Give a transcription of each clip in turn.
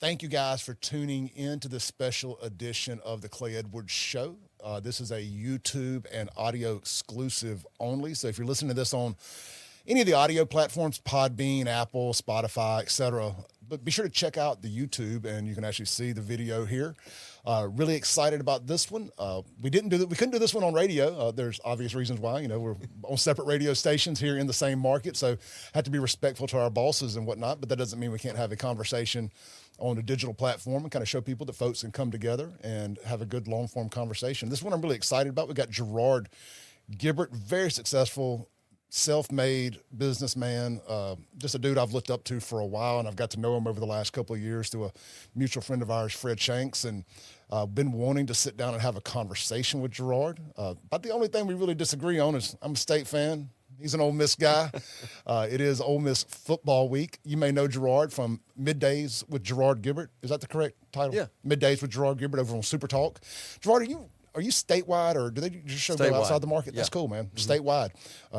Thank you guys for tuning in to this special edition of the Clay Edwards Show. This is a YouTube and audio exclusive only. So if you're listening to this on any of the audio platforms, Podbean, Apple, Spotify, etc., but be sure to check out the YouTube and you can actually see the video here. Really excited about this one. We couldn't do this one on radio. There's obvious reasons why. We're on separate radio stations here in the same market, so have to be respectful to our bosses and whatnot. But that doesn't mean we can't have a conversation on a digital platform and kind of show people that folks can come together and have a good long form conversation. This one I'm really excited about. We got Gerard Gibert, very successful, self-made businessman, just a dude I've looked up to for a while, and I've got to know him over the last couple of years through a mutual friend of ours, Fred Shanks, and been wanting to sit down and have a conversation with Gerard. But the only thing we really disagree on is I'm a State fan. He's an Ole Miss guy. It is Ole Miss football week. You may know Gerard from Middays with Gerard Gibert. Is that the correct title? Yeah. Middays with Gerard Gibert over on Super Talk. Gerard, are you statewide, or do they just show go outside the market? Yeah. That's cool, man. Mm-hmm. Statewide.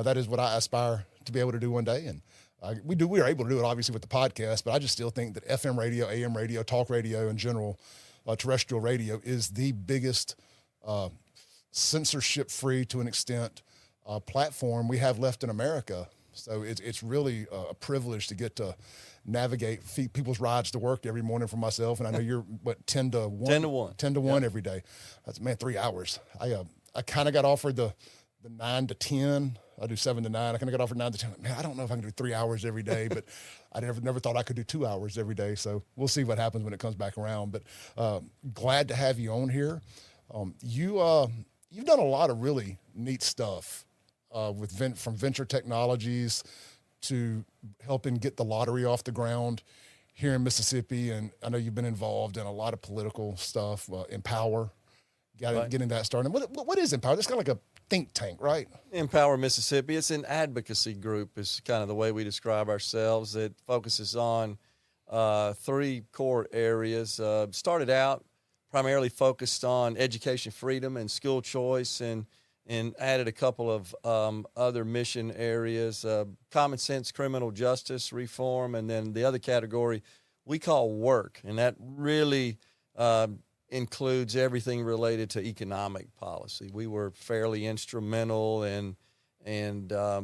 That is what I aspire to be able to do one day. And we are able to do it, obviously, with the podcast, but I just still think that FM radio, AM radio, talk radio in general, terrestrial radio is the biggest censorship-free, to an extent, platform we have left in America. So it's really a privilege to get to navigate people's rides to work every morning for myself. And I know you're 10 to 1? 10 to 1. 10 to 1 every day. That's, 3 hours. I kind of got offered the 9 to 10. I do 7 to 9. I kind of got offered 9 to 10. Man, I don't know if I can do 3 hours every day, but I never thought I could do 2 hours every day. So we'll see what happens when it comes back around. But glad to have you on here. You've done a lot of really neat stuff from venture technologies to helping get the lottery off the ground here in Mississippi. And I know you've been involved in a lot of political stuff, Empower, getting that started. What is Empower? That's kind of like a think tank, right? Empower Mississippi. It's an advocacy group is kind of the way we describe ourselves. It focuses on 3 core areas. Started out primarily focused on education freedom and school choice, and added a couple of other mission areas, common sense criminal justice reform, and then the other category we call work, and that really includes everything related to economic policy. We were fairly instrumental in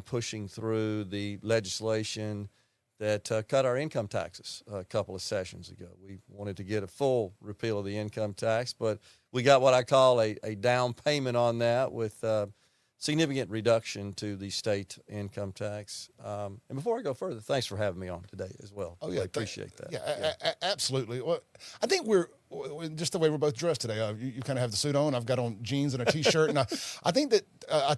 pushing through the legislation that cut our income taxes a couple of sessions ago. We wanted to get a full repeal of the income tax, but we got what I call a down payment on that with significant reduction to the state income tax. And before I go further, thanks for having me on today as well. Oh, yeah. I appreciate that. Yeah. Absolutely. Well, I think we're just the way we're both dressed today. You kind of have the suit on. I've got on jeans and a T-shirt. And I think that I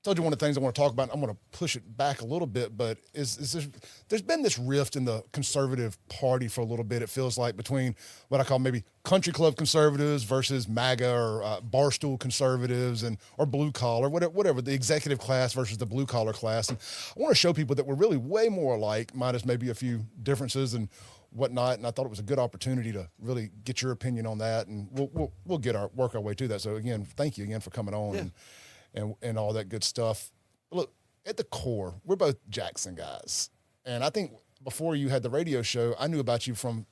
told you one of the things I want to talk about. I'm going to push it back a little bit, but there's been this rift in the conservative party for a little bit, it feels like, between what I call maybe country club conservatives versus MAGA or barstool conservatives or blue collar, whatever, the executive class versus the blue collar class. And I want to show people that we're really way more alike, minus maybe a few differences and whatnot. And I thought it was a good opportunity to really get your opinion on that, and we'll work our way to that. So again, thank you again for coming on and all that good stuff. Look, at the core, we're both Jackson guys, and I think before you had the radio show, I knew about you from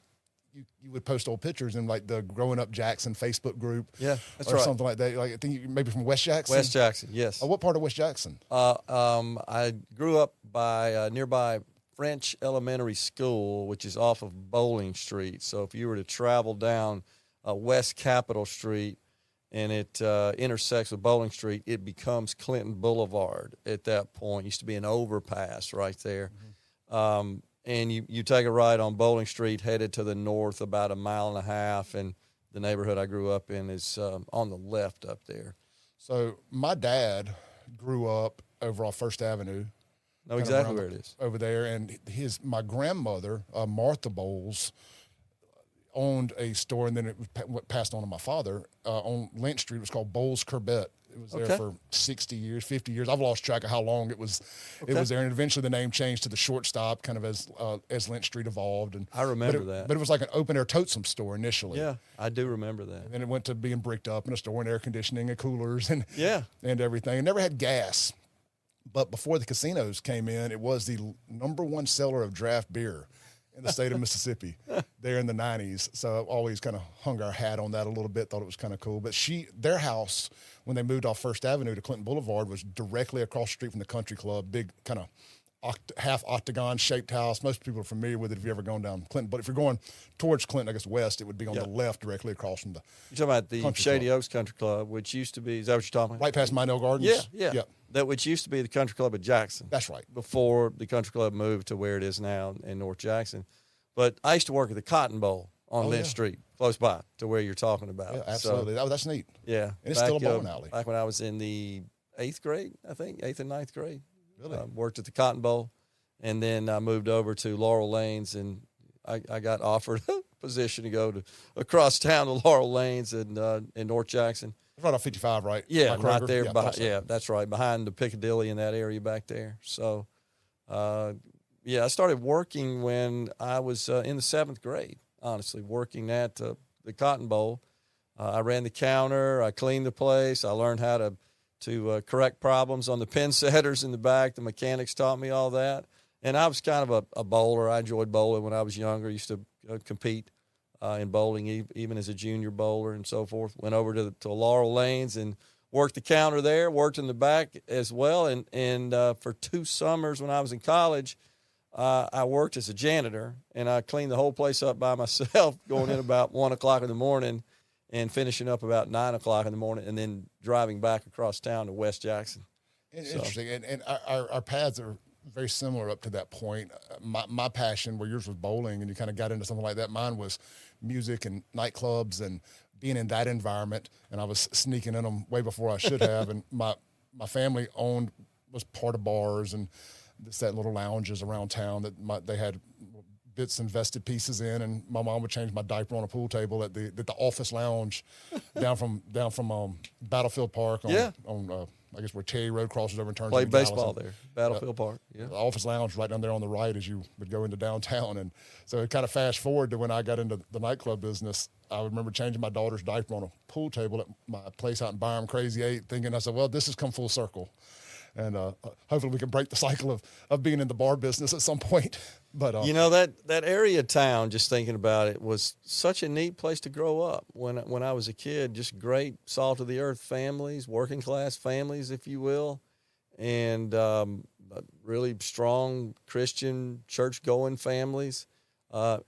you would post old pictures in like the Growing Up Jackson Facebook group, that's or right, something like that. Like I think you maybe from West Jackson. West Jackson, yes. What part of West Jackson? I grew up by nearby French Elementary School, which is off of Bowling Street. So if you were to travel down West Capitol Street and it intersects with Bowling Street, it becomes Clinton Boulevard at that point. It used to be an overpass right there. Mm-hmm. And you take a right on Bowling Street, headed to the north about 1.5 miles, and the neighborhood I grew up in is on the left up there. So my dad grew up over off First Avenue. Know exactly where it is. Over there, and my grandmother, Martha Bowles, owned a store, and then it was passed on to my father on Lynch Street. It was called Bowles Corbett. It was there for 60 years, 50 years. I've lost track of how long it was. It was there, and eventually the name changed to the Shortstop, kind of as Lynch Street evolved. And I remember that. But it was like an open air totem store initially. Yeah, I do remember that. And then it went to being bricked up in a store and air conditioning and coolers and everything. It never had gas. But before the casinos came in, it was the #1 seller of draft beer in the state of Mississippi there in the 90s. So I've always kind of hung our hat on that a little bit, thought it was kind of cool. But their house, when they moved off First Avenue to Clinton Boulevard, was directly across the street from the country club, big kind of half octagon shaped house. Most people are familiar with it if you've ever gone down Clinton. But if you're going towards Clinton, I guess west, it would be on the left directly across from the You're talking about the Country Shady Club. Oaks Country Club, which used to be, is that what you're talking about? Right past Minell Gardens? Yeah. That which used to be the Country Club at Jackson. That's right. Before the Country Club moved to where it is now in North Jackson. But I used to work at the Cotton Bowl on Lynch Street, close by to where you're talking about. Yeah, absolutely. That's neat. Yeah. And it's still a bowling alley. Back when I was in the 8th grade, I think, 8th and 9th grade. Really? Worked at the Cotton Bowl. And then I moved over to Laurel Lanes, and I got offered a position to go across town to Laurel Lanes in North Jackson. It's right off 55, right? Yeah, By right Kroger? there. Yeah, That's right, behind the Piccadilly in that area back there. So, I started working when I was in the 7th grade, honestly, working at the Cotton Bowl. I ran the counter. I cleaned the place. I learned how to correct problems on the pin setters in the back. The mechanics taught me all that. And I was kind of a bowler. I enjoyed bowling when I was younger. I used to compete in bowling, even as a junior bowler and so forth. Went over to Laurel Lanes and worked the counter there, worked in the back as well. And for 2 summers when I was in college, I worked as a janitor, and I cleaned the whole place up by myself, going in about 1 o'clock in the morning and finishing up about 9 o'clock in the morning, and then driving back across town to West Jackson. Interesting. And our paths are very similar up to that point. My passion, where yours was bowling and you kind of got into something like that, mine was music and nightclubs and being in that environment. And I was sneaking in them way before I should have. And my family was part of bars and set little lounges around town that they had bits and vested pieces in, and my mom would change my diaper on a pool table at the office lounge down from Battlefield Park on I guess where Terry Road crosses over and turns. Played into baseball Galveston. there, Battlefield Park. Yeah, the office lounge right down there on the right as you would go into downtown. And so it kind of fast forward to when I got into the nightclub business. I remember changing my daughter's diaper on a pool table at my place out in Byram, Crazy 8, thinking, I said, well, this has come full circle. And hopefully we can break the cycle of being in the bar business at some point. But that area of town, just thinking about it, was such a neat place to grow up. When I was a kid, just great salt of the earth families, working class families, if you will, and really strong Christian church going families. I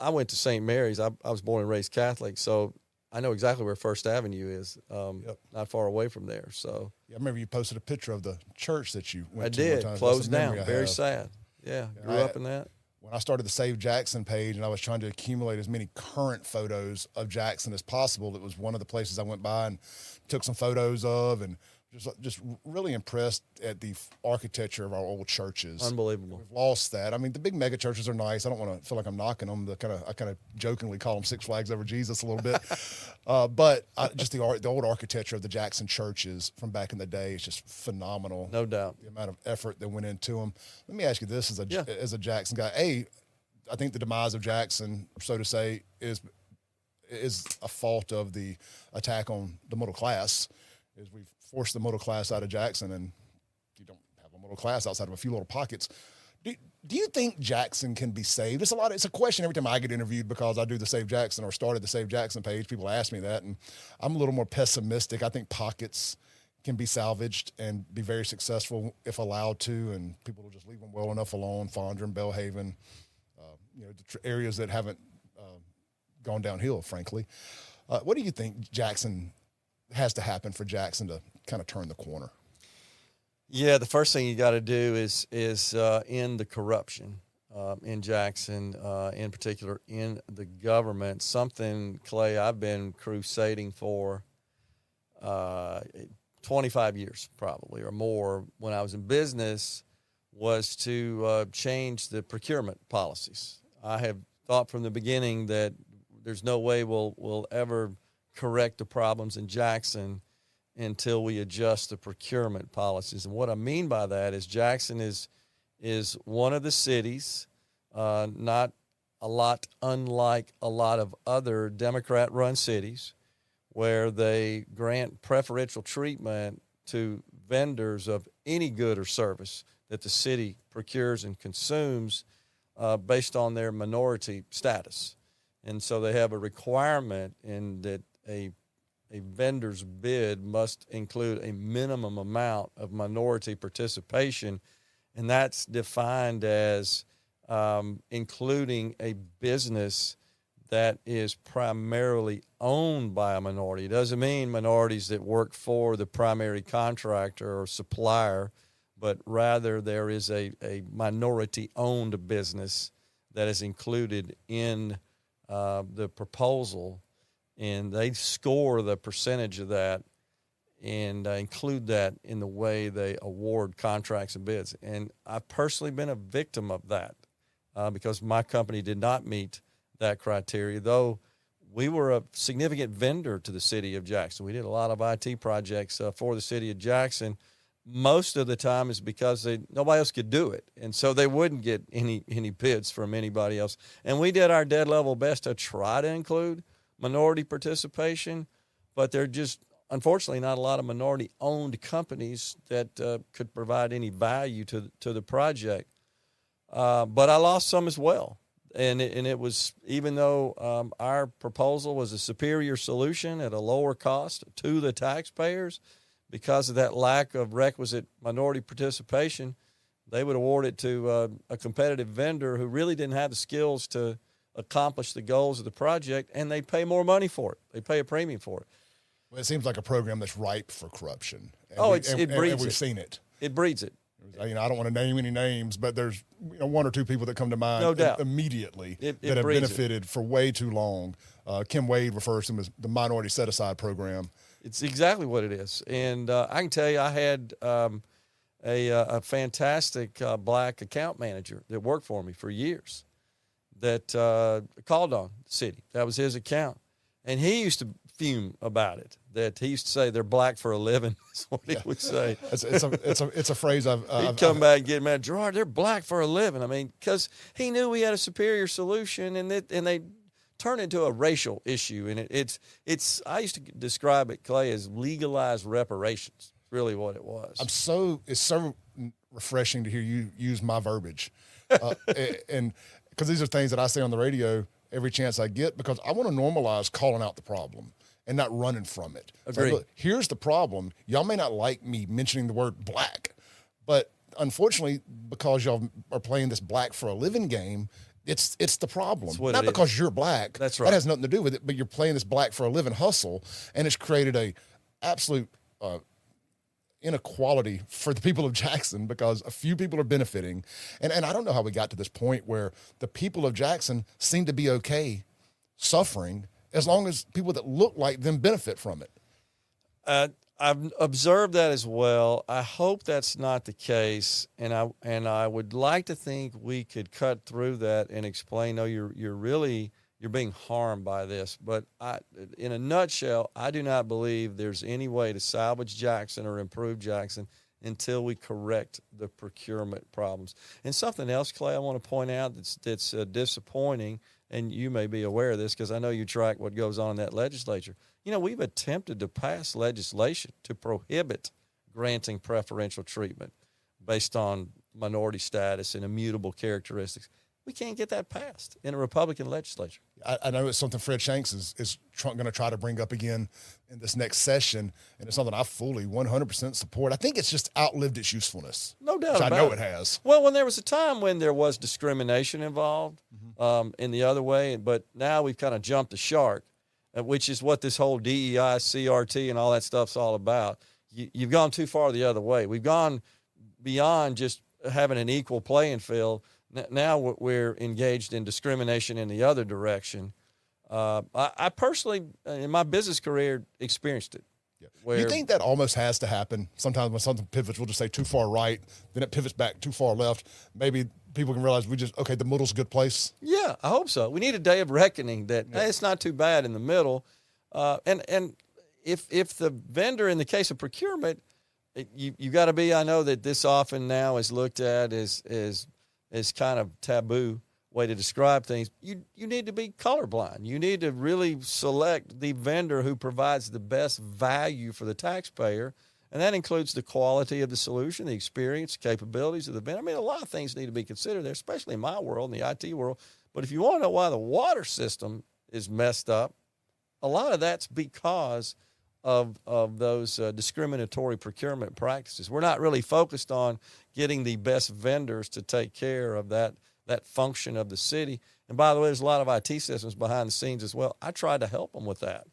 went to St. Mary's. I was born and raised Catholic, so I know exactly where First Avenue is, not far away from there. So I remember you posted a picture of the church that you went to. I did. One time. Closed down. Very sad. Yeah, grew up in that. When I started the Save Jackson page and I was trying to accumulate as many current photos of Jackson as possible, it was one of the places I went by and took some photos of, and just really impressed at the architecture of our old churches. Unbelievable. We've lost that. I mean, the big mega churches are nice. I don't want to feel like I'm knocking them. I kind of jokingly call them Six Flags Over Jesus a little bit. But just the old architecture of the Jackson churches from back in the day is just phenomenal. No doubt. The amount of effort that went into them. Let me ask you this as a Jackson guy. I think the demise of Jackson, so to say, is a fault of the attack on the middle class. Is we've forced the middle class out of Jackson, and you don't have a middle class outside of a few little pockets. Do you think Jackson can be saved? It's a question every time I get interviewed because I do the Save Jackson or started the Save Jackson page. People ask me that, and I'm a little more pessimistic. I think pockets can be salvaged and be very successful if allowed to, and people will just leave them well enough alone. Fondren, Belhaven, the areas that haven't gone downhill, frankly. What do you think Jackson has to happen for Jackson to kind of turn the corner? Yeah, the first thing you got to do is end the corruption in Jackson, in particular in the government. Something, Clay, I've been crusading for 25 years probably or more when I was in business, was to change the procurement policies. I have thought from the beginning that there's no way we'll ever correct the problems in Jackson until we adjust the procurement policies. And what I mean by that is Jackson is one of the cities, not a lot unlike a lot of other Democrat-run cities, where they grant preferential treatment to vendors of any good or service that the city procures and consumes based on their minority status. And so they have a requirement in that a vendor's bid must include a minimum amount of minority participation, and that's defined as including a business that is primarily owned by a minority. It doesn't mean minorities that work for the primary contractor or supplier, but rather there is a minority-owned business that is included in the proposal, and they score the percentage of that and include that in the way they award contracts and bids. And I've personally been a victim of that because my company did not meet that criteria, though we were a significant vendor to the city of Jackson. We did a lot of IT projects for the city of Jackson. Most of the time is because nobody else could do it, and so they wouldn't get any bids from anybody else. And we did our dead level best to try to include minority participation, but there are just, unfortunately, not a lot of minority-owned companies that could provide any value to the project. But I lost some as well. And it was, even though our proposal was a superior solution at a lower cost to the taxpayers, because of that lack of requisite minority participation, they would award it to a competitive vendor who really didn't have the skills to accomplish the goals of the project, and they pay more money for it. They pay a premium for it. Well, it seems like a program that's ripe for corruption. And It breeds and we've it. seen it. It breeds it. I don't want to name any names, but there's one or two people that come to mind No doubt. immediately It that have breeds benefited for way too long. Kim Wade refers to them as the minority set-aside program. It's exactly what it is. And I can tell you, I had a fantastic black account manager that worked for me for years that called on the city. That was his account. And he used to fume about it, that he used to say they're black for a living, is what he would say. It's a phrase He'd come back and get mad. Gerard, they're black for a living. I mean, because he knew we had a superior solution, and they turned into a racial issue. And it's I used to describe it, Clay, as legalized reparations. Really what it was. It's so refreshing to hear you use my verbiage. And because these are things that I say on the radio every chance I get, because I want to normalize calling out the problem and not running from it. Agreed. So look, here's the problem. Y'all may not like me mentioning the word black, but unfortunately, because y'all are playing this black for a living game, it's the problem. Not because you're black. That's right. That has nothing to do with it, but you're playing this black for a living hustle, and it's created a absolute inequality for the people of Jackson because a few people are benefiting. And I don't know how we got to this point where the people of Jackson seem to be okay suffering as long as people that look like them benefit from it. I've observed that as well. I hope that's not the case, and I would like to think we could cut through that and explain, no, you're being harmed by this. But in a nutshell, I do not believe there's any way to salvage Jackson or improve Jackson until we correct the procurement problems. And something else, Clay, I want to point out that's disappointing, and you may be aware of this because I know you track what goes on in that legislature. We've attempted to pass legislation to prohibit granting preferential treatment based on minority status and immutable characteristics. We can't get that passed in a Republican legislature. I know it's something Fred Shanks is going to try to bring up again in this next session, and it's something I fully 100% support. I think it's just outlived its usefulness. No doubt about it. I know it has. Well, when there was a time when there was discrimination involved in the other way, but now we've kind of jumped the shark, which is what this whole DEI, CRT, and all that stuff's all about. You've gone too far the other way. We've gone beyond just having an equal playing field. Now we're engaged in discrimination in the other direction. I personally, in my business career, experienced it. Yeah. You think that almost has to happen? Sometimes when something pivots, we'll just say too far right, then it pivots back too far left. Maybe people can realize the middle's a good place. Yeah, I hope so. We need a day of reckoning that hey, it's not too bad in the middle. And if the vendor, in the case of procurement, you got to be. I know that this often now is looked at as kind of taboo way to describe things. You need to be colorblind. You need to really select the vendor who provides the best value for the taxpayer And that includes the quality of the solution, the experience, capabilities of the vendor. I mean, a lot of things need to be considered there, especially in my world, in the IT world. But if you want to know why the water system is messed up, a lot of that's because of those discriminatory procurement practices. We're not really focused on getting the best vendors to take care of that function of the city. And by the way, there's a lot of IT systems behind the scenes as well. I tried to help them with that,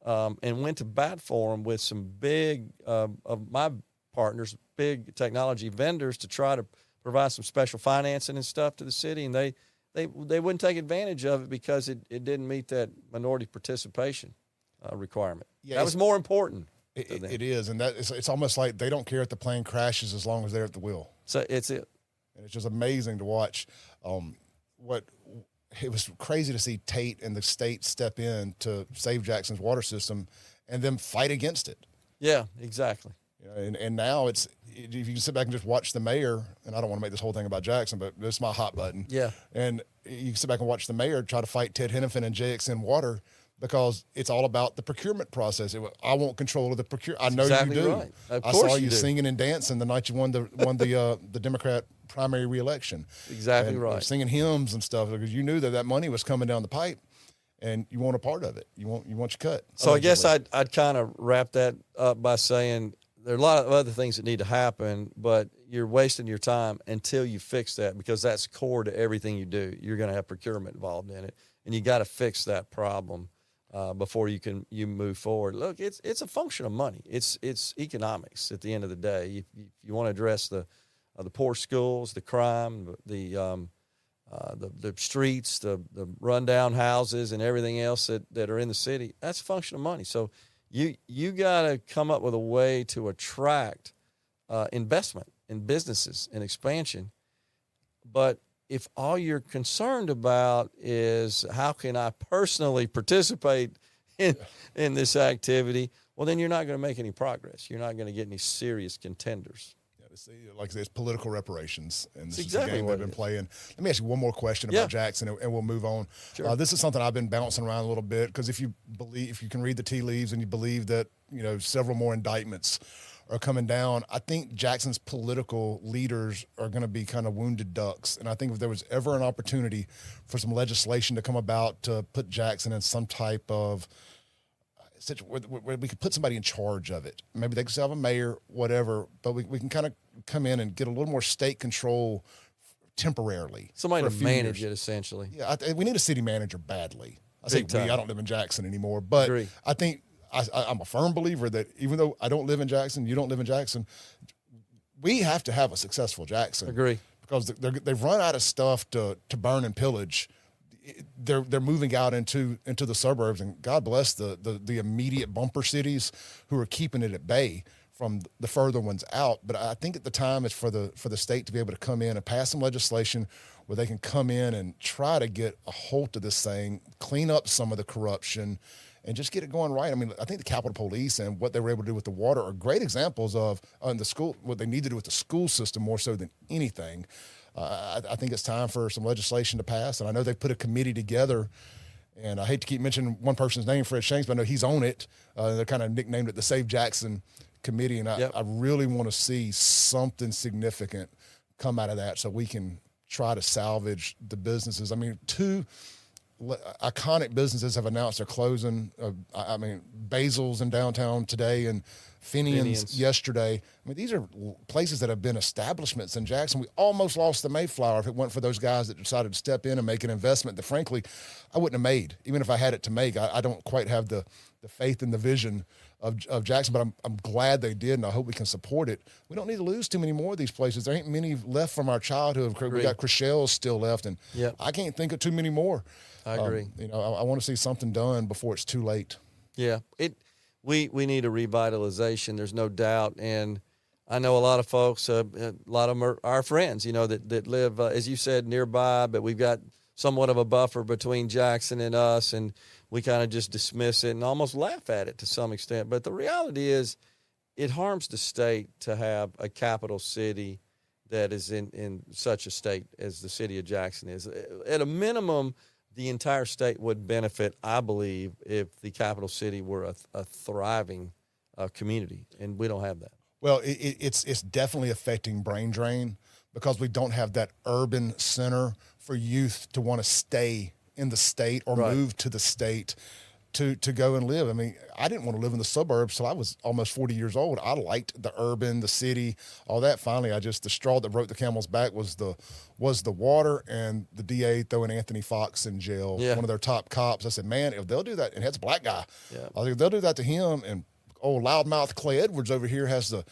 and went to bat for them with some big of my partners, big technology vendors, to try to provide some special financing and stuff to the city, and they wouldn't take advantage of it because it didn't meet that minority participation requirement. Yeah, that was more important. It is, and it's almost like they don't care if the plane crashes as long as they're at the wheel. So it's it. And it's just amazing to watch. It was crazy to see Tate and the state step in to save Jackson's water system, and them fight against it. Yeah, exactly. You know, and now if you can sit back and just watch the mayor, and I don't want to make this whole thing about Jackson, but this is my hot button. Yeah. And you can sit back and watch the mayor try to fight Ted Hennepin and JXN Water, because it's all about the procurement process. I want control of the procurement. I know exactly you do. Right. Of I course saw you do. singing and dancing the night you won the Democrat primary reelection. Exactly and right. Singing hymns and stuff, because you knew that money was coming down the pipe, and you want a part of it. You want your cut. So I guess I'd kind of wrap that up by saying there are a lot of other things that need to happen, but you're wasting your time until you fix that, because that's core to everything you do. You're going to have procurement involved in it, and you got to fix that problem before you move forward. Look, it's a function of money. It's economics at the end of the day. You want to address the poor schools, the crime, the streets, the rundown houses, and everything else that are in the city. That's a function of money. So you got to come up with a way to attract investment in businesses and expansion. But if all you're concerned about is how can I personally participate in this activity, well, then you're not going to make any progress. You're not going to get any serious contenders. Like I said, it's political reparations, and this exactly is the game they've been playing. Let me ask you one more question about Jackson, and we'll move on. Sure. This is something I've been bouncing around a little bit, because if you can read the tea leaves and you believe that several more indictments are coming down, I think Jackson's political leaders are going to be kind of wounded ducks. And I think if there was ever an opportunity for some legislation to come about to put Jackson in some type of where we could put somebody in charge of it. Maybe they could still have a mayor, whatever, but we can kind of come in and get a little more state control temporarily. Somebody to manage it, essentially. Yeah, we need a city manager badly. I don't live in Jackson anymore, but Agree. I think I'm a firm believer that even though I don't live in Jackson, you don't live in Jackson, we have to have a successful Jackson. Agree. Because they've run out of stuff to burn and pillage. They're moving out into the suburbs, and God bless the immediate bumper cities who are keeping it at bay from the further ones out. But I think at the time it's for the state to be able to come in and pass some legislation where they can come in and try to get a hold of this thing, clean up some of the corruption, and just get it going right. I mean, I think the Capitol Police and what they were able to do with the water are great examples of the school, what they need to do with the school system more so than anything. I think it's time for some legislation to pass, and I know they put a committee together, and I hate to keep mentioning one person's name, Fred Shanks, but I know he's on it. They're kind of nicknamed it the Save Jackson Committee, and I really want to see something significant come out of that so we can try to salvage the businesses. I mean, two iconic businesses have announced they're closing. I mean, Basil's in downtown today and Finian's yesterday. I mean, these are places that have been establishments in Jackson. We almost lost the Mayflower if it weren't for those guys that decided to step in and make an investment that, frankly, I wouldn't have made. Even if I had it to make, I don't quite have the faith and the vision of Jackson, but I'm glad they did, and I hope we can support it. We don't need to lose too many more of these places. There ain't many left from our childhood. We got Chrishelle's still left, and I can't think of too many more. I agree. I want to see something done before it's too late. Yeah, we need a revitalization. There's no doubt, and I know a lot of folks. A lot of them are our friends, that live, as you said, nearby. But we've got somewhat of a buffer between Jackson and us, and we kind of just dismiss it and almost laugh at it to some extent. But the reality is, it harms the state to have a capital city that is in such a state as the city of Jackson is. At a minimum, the entire state would benefit, I believe, if the capital city were a thriving community, and we don't have that. Well, it's definitely affecting brain drain because we don't have that urban center for youth to want to stay in the state or Right. move to the state to go and live. I mean, I didn't want to live in the suburbs till I was almost 40 years old. I liked the urban, the city, all that. Finally, the straw that broke the camel's back was the water and the DA throwing Anthony Fox in jail, Yeah. one of their top cops. I said, man, if they'll do that, and that's a black guy. Yeah. I think if they'll do that to him, and old loudmouth Clay Edwards over here has to,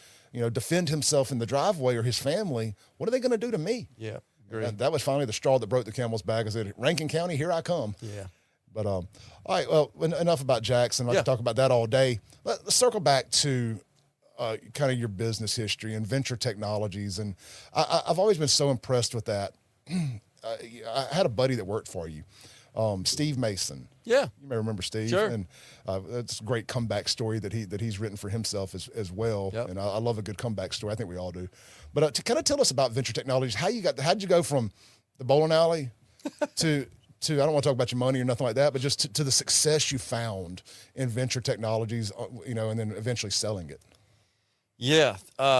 defend himself in the driveway or his family, what are they going to do to me? Yeah. Agree. And that was finally the straw that broke the camel's back. I said, Rankin County, here I come. Yeah. But all right, well, enough about Jackson. I Yeah. can talk about that all day. Let's circle back to kind of your business history and venture technologies. And I've always been so impressed with that. I had a buddy that worked for you, Steve Mason. Yeah. You may remember Steve. Sure. And that's a great comeback story that he's written for himself as well. Yep. And I love a good comeback story. I think we all do. But to kind of tell us about venture technologies, how'd you go from the bowling alley to I don't want to talk about your money or nothing like that, but just to the success you found in venture technologies, and then eventually selling it. Yeah.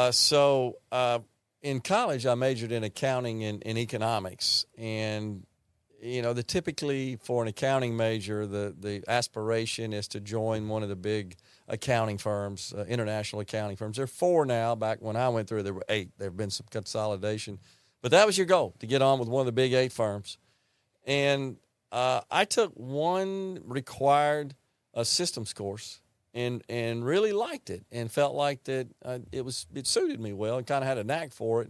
So in college, I majored in accounting and economics. And, typically for an accounting major, the aspiration is to join one of the big accounting firms, international accounting firms. There are 4 now. Back when I went through, there were 8. There have been some consolidation. But that was your goal, to get on with one of the big 8 firms. And I took one required systems course and really liked it and felt like that it suited me well and kind of had a knack for it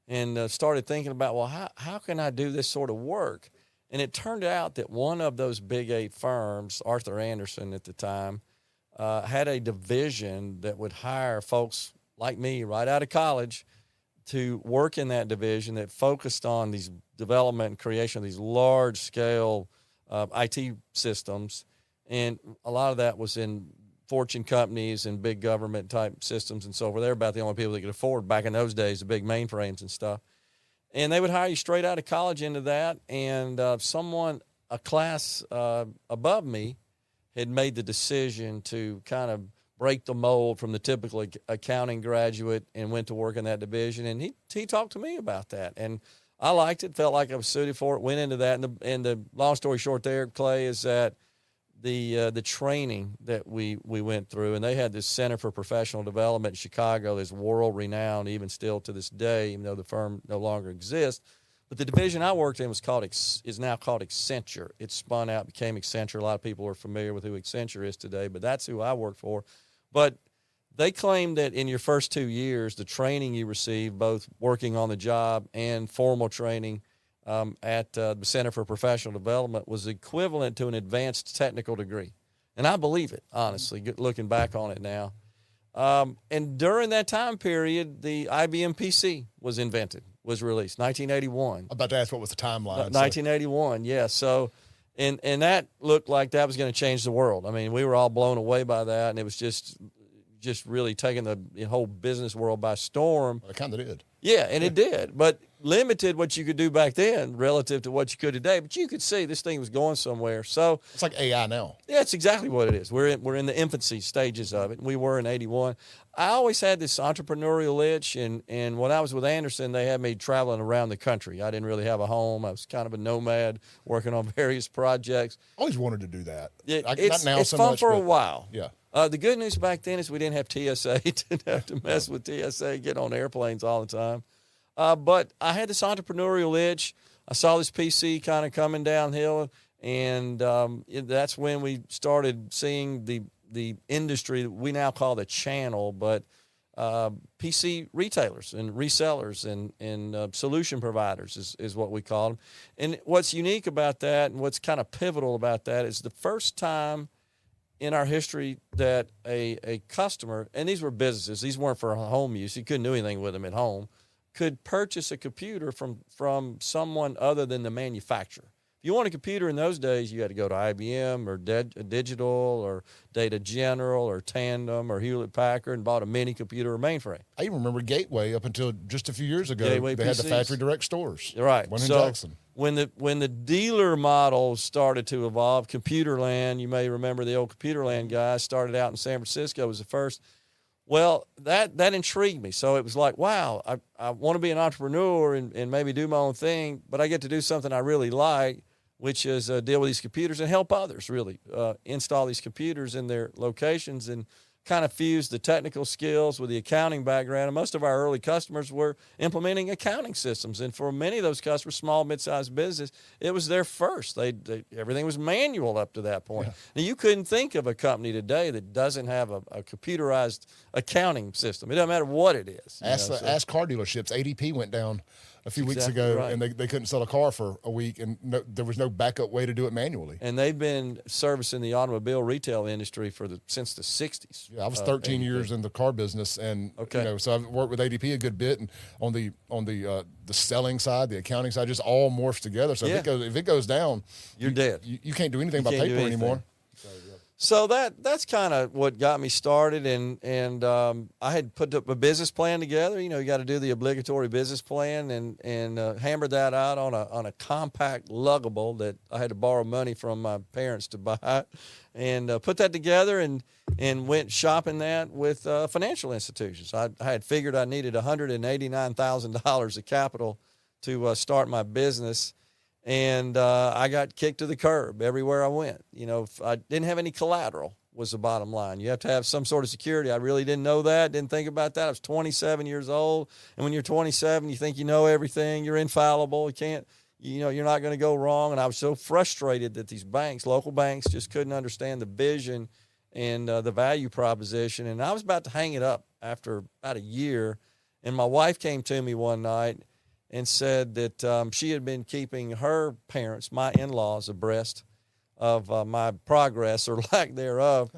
and started thinking about, well, how can I do this sort of work? And it turned out that one of those big 8 firms, Arthur Andersen at the time, had a division that would hire folks like me right out of college to work in that division that focused on these development and creation of these large-scale IT systems. And a lot of that was in fortune companies and big government-type systems and so forth. They were about the only people that could afford, back in those days, the big mainframes and stuff. And they would hire you straight out of college into that. And a class above me, had made the decision to kind of break the mold from the typical accounting graduate and went to work in that division. And he talked to me about that. And I liked it, felt like I was suited for it, went into that. And the long story short there, Clay, is that the training that we went through, and they had this Center for Professional Development in Chicago that's world-renowned even still to this day, even though the firm no longer exists. But the division I worked in is now called Accenture. It spun out, became Accenture. A lot of people are familiar with who Accenture is today, but that's who I worked for. But they claim that in your first 2 years, the training you receive, both working on the job and formal training at the Center for Professional Development, was equivalent to an advanced technical degree. And I believe it, honestly, looking back on it now. And during that time period, the IBM PC was released, 1981. I'm about to ask what was the timeline. 1981, yeah. So, and that looked like that was going to change the world. I mean, we were all blown away by that, and it was just really taking the whole business world by storm. Well, it kind of did. Yeah, and it did, but limited what you could do back then relative to what you could today. But you could see this thing was going somewhere. So It's like AI now. yeah, it's exactly what it is. We're in the infancy stages of it. We were in 81. I always had this entrepreneurial itch, and when I was with Anderson, they had me traveling around the country. I didn't really have a home. I was kind of a nomad working on various projects. Always wanted to do that. It's not now it's so fun much, for a but while. Yeah. The good news back then is we didn't have TSA. Didn't have to mess with TSA, get on airplanes all the time. But I had this entrepreneurial itch. I saw this PC kind of coming downhill, and that's when we started seeing the industry that we now call the channel, but PC retailers and resellers and solution providers is what we call them. And what's unique about that and what's kind of pivotal about that is the first time in our history that a customer, and these were businesses, these weren't for home use, you couldn't do anything with them at home, could purchase a computer from someone other than the manufacturer. If you want a computer in those days, you had to go to IBM or Digital or Data General or Tandem or Hewlett-Packard and bought a mini computer or mainframe. I even remember Gateway up until just a few years ago. Gateway they had the PCs. factory direct stores. Right. One in So Jackson. when the dealer model started to evolve, Computerland, you may remember the old Computerland guys started out in San Francisco, was the first. Well, that intrigued me. So it was like, wow, I want to be an entrepreneur and maybe do my own thing, but I get to do something I really like, which is deal with these computers and help others really install these computers in their locations, and kind of fuse the technical skills with the accounting background. And most of our early customers were implementing accounting systems. And for many of those customers, small, mid-sized business, it was their first. Everything was manual up to that point. Yeah. Now, you couldn't think of a company today that doesn't have a computerized accounting system. It doesn't matter what it is. Ask car dealerships. ADP went down a few weeks ago, right. And they couldn't sell a car for a week, and there was no backup way to do it manually. And they've been servicing the automobile retail industry since the 60s. Yeah, I was 13 years in the car business, and so I've worked with ADP a good bit, and on the selling side, the accounting side, just all morphs together. So if it goes down, you're dead. You can't do anything by paper anymore. So that's kind of what got me started, and I had put up a business plan together. You got to do the obligatory business plan, and hammered that out on a compact luggable that I had to borrow money from my parents to buy, and put that together and went shopping that with financial institutions. I had figured I needed $189,000 of capital to start my business. And I got kicked to the curb everywhere I went. If I didn't have any collateral was the bottom line. You have to have some sort of security. I really didn't know that, didn't think about that. I was 27 years old. And when you're 27, you think you know everything. You're infallible. You're not going to go wrong. And I was so frustrated that these banks, local banks, just couldn't understand the vision and the value proposition. And I was about to hang it up after about a year. And my wife came to me one night and said that she had been keeping her parents, my in-laws, abreast of my progress or lack thereof.